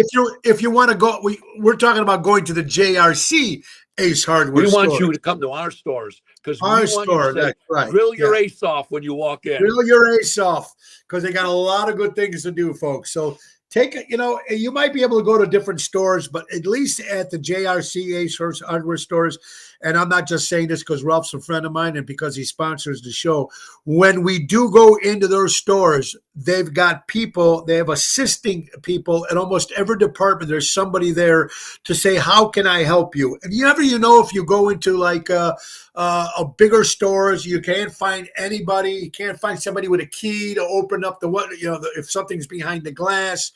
if you want to go, we're talking about going to the JRC Ace Hardware. We want you to come to our stores because we want you to say, that's right. grill your ace off when you walk in. Grill your ace off because they got a lot of good things to do, folks. So take it. You might be able to go to different stores, but at least at the JRC Ace Hardware stores. And I'm not just saying this because Ralph's a friend of mine and because he sponsors the show. When we do go into those stores, they've got people, they have assisting people in almost every department. There's somebody there to say, how can I help you? And if you go into like a bigger stores, you can't find anybody. You can't find somebody with a key to open up if something's behind the glass.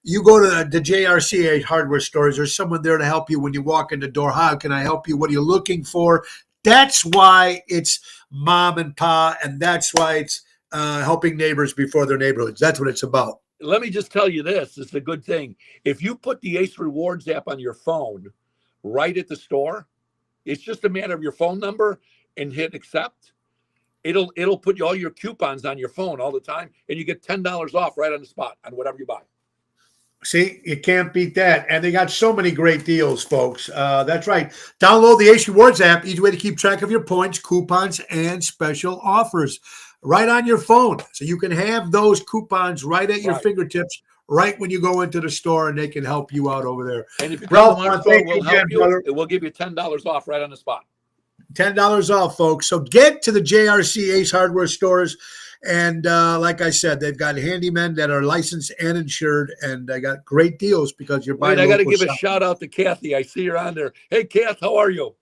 You go to the JRC hardware stores, there's someone there to help you when you walk in the door. How can I help you? What are you looking for? That's why it's mom and pa, and that's why it's helping neighbors before their neighborhoods. That's what it's about. Let me just tell you this. It's a good thing. If you put the Ace Rewards app on your phone right at the store, it's just a matter of your phone number and hit accept. It'll put all your coupons on your phone all the time, and you get $10 off right on the spot on whatever you buy. See, you can't beat that. And they got so many great deals, folks. That's right. Download the Ace Rewards app. Easy way to keep track of your points, coupons, and special offers right on your phone. So you can have those coupons right at your fingertips right when you go into the store, and they can help you out over there. And if you come to our store, we'll help you. We'll give you $10 off right on the spot. $10 off, folks. So get to the JRC Ace Hardware stores. And like I said, they've got handymen that are licensed and insured, and they got great deals because you're buying. I got to give a shout out to Kathy. I see her on there. Hey, Kath, how are you?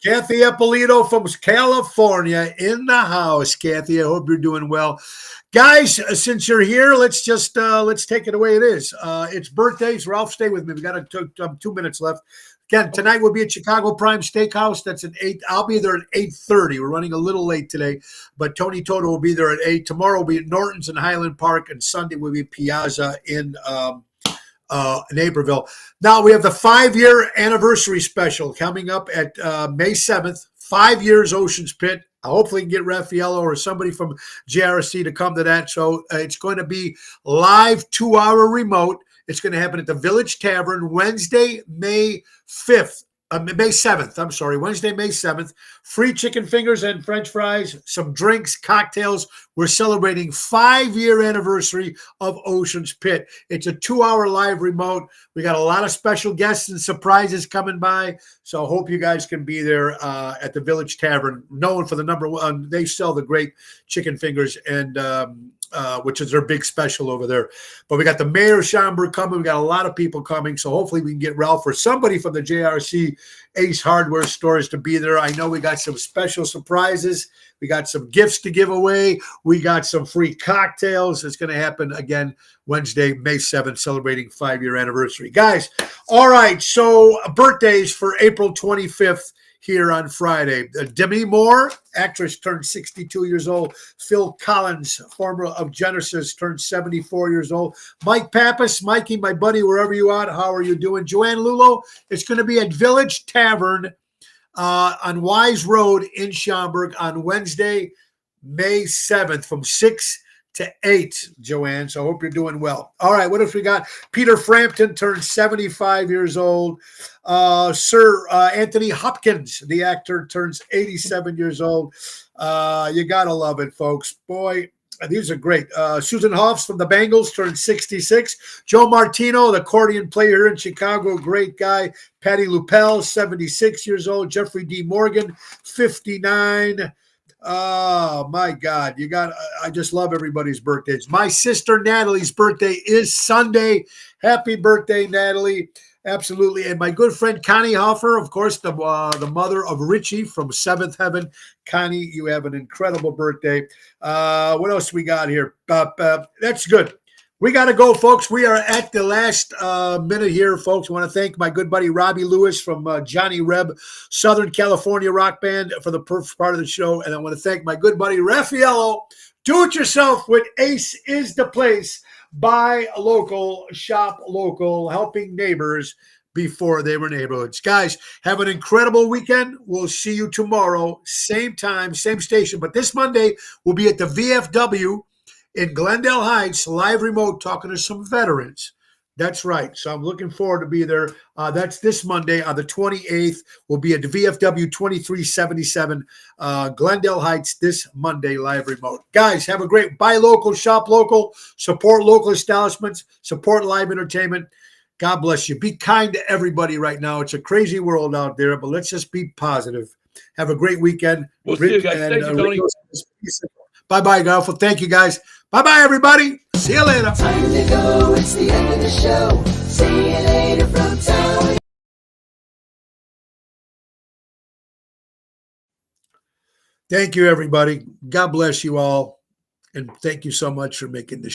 Kathy Eppolito from California in the house. Kathy, I hope you're doing well. Guys, since you're here, let's take it away. It is. It's birthdays. Ralph, stay with me. We got 2 minutes left. Again, tonight we'll be at Chicago Prime Steakhouse. That's at 8. I'll be there at 8:30. We're running a little late today, but Tony Toto will be there at 8. Tomorrow we'll be at Norton's in Highland Park, and Sunday we'll be at Piazza in Naperville. Now we have the 5-year anniversary special coming up at May 7th. 5 years Ocean's Pit. I hopefully can get Raffaello or somebody from JRC to come to that. So it's going to be live 2-hour remote. It's going to happen at the Village Tavern Wednesday, May 7th. Wednesday, May 7th. Free chicken fingers and French fries, some drinks, cocktails. We're celebrating 5-year anniversary of Ocean's Pit. It's a 2-hour live remote. We got a lot of special guests and surprises coming by. So I hope you guys can be there at the Village Tavern, known for the number one. They sell the great chicken fingers and which is their big special over there. But we got the mayor of Schaumburg coming. We got a lot of people coming. So hopefully we can get Ralph or somebody from the JRC Ace Hardware stores to be there. I know we got some special surprises. We got some gifts to give away. We got some free cocktails. It's going to happen again Wednesday, May 7th, celebrating 5-year anniversary. Guys, all right. So birthdays for April 25th. Here on Friday. Demi Moore, actress, turned 62 years old. Phil Collins, former of Genesis, turned 74 years old. Mike Pappas, Mikey, my buddy, wherever you are, how are you doing? Joanne Lulo, it's going to be at Village Tavern on Wise Road in Schaumburg on Wednesday, May 7th from 6 to 8, Joanne. So I hope you're doing well. All right, what else we got? Peter Frampton turned 75 years old. Sir Anthony Hopkins, the actor, turns 87 years old. You got to love it, folks. Boy, these are great. Susan Hoffs from the Bengals turned 66. Joe Martino, the accordion player here in Chicago, great guy. Patty Lupel, 76 years old. Jeffrey D. Morgan, 59. Oh my God. I just love everybody's birthdays. My sister Natalie's birthday is Sunday. Happy birthday, Natalie. Absolutely. And my good friend Connie Hoffer, of course, the mother of Richie from Seventh Heaven. Connie, you have an incredible birthday. What else we got here? That's good. We got to go, folks. We are at the last minute here, folks. I want to thank my good buddy Robbie Lewis from Johnny Reb, Southern California rock band, for the first part of the show. And I want to thank my good buddy Raffaello. Do it yourself with Ace is the Place. Buy local, shop local, helping neighbors before they were neighborhoods. Guys, have an incredible weekend. We'll see you tomorrow, same time, same station. But this Monday, we'll be at the VFW in Glendale Heights, live remote, talking to some veterans. That's right. So I'm looking forward to be there. That's this Monday on the 28th. We'll be at the VFW 2377 Glendale Heights this Monday, live remote. Guys, have a great buy local, shop local, support local establishments, support live entertainment. God bless you. Be kind to everybody right now. It's a crazy world out there, but let's just be positive. Have a great weekend. We'll see you guys. Thank you, Tony. Bye-bye, Garfield. Thank you, guys. Bye-bye, everybody. See you later. Time to go, it's the end of the show. See you later from Tony. Thank you, everybody. God bless you all. And thank you so much for making this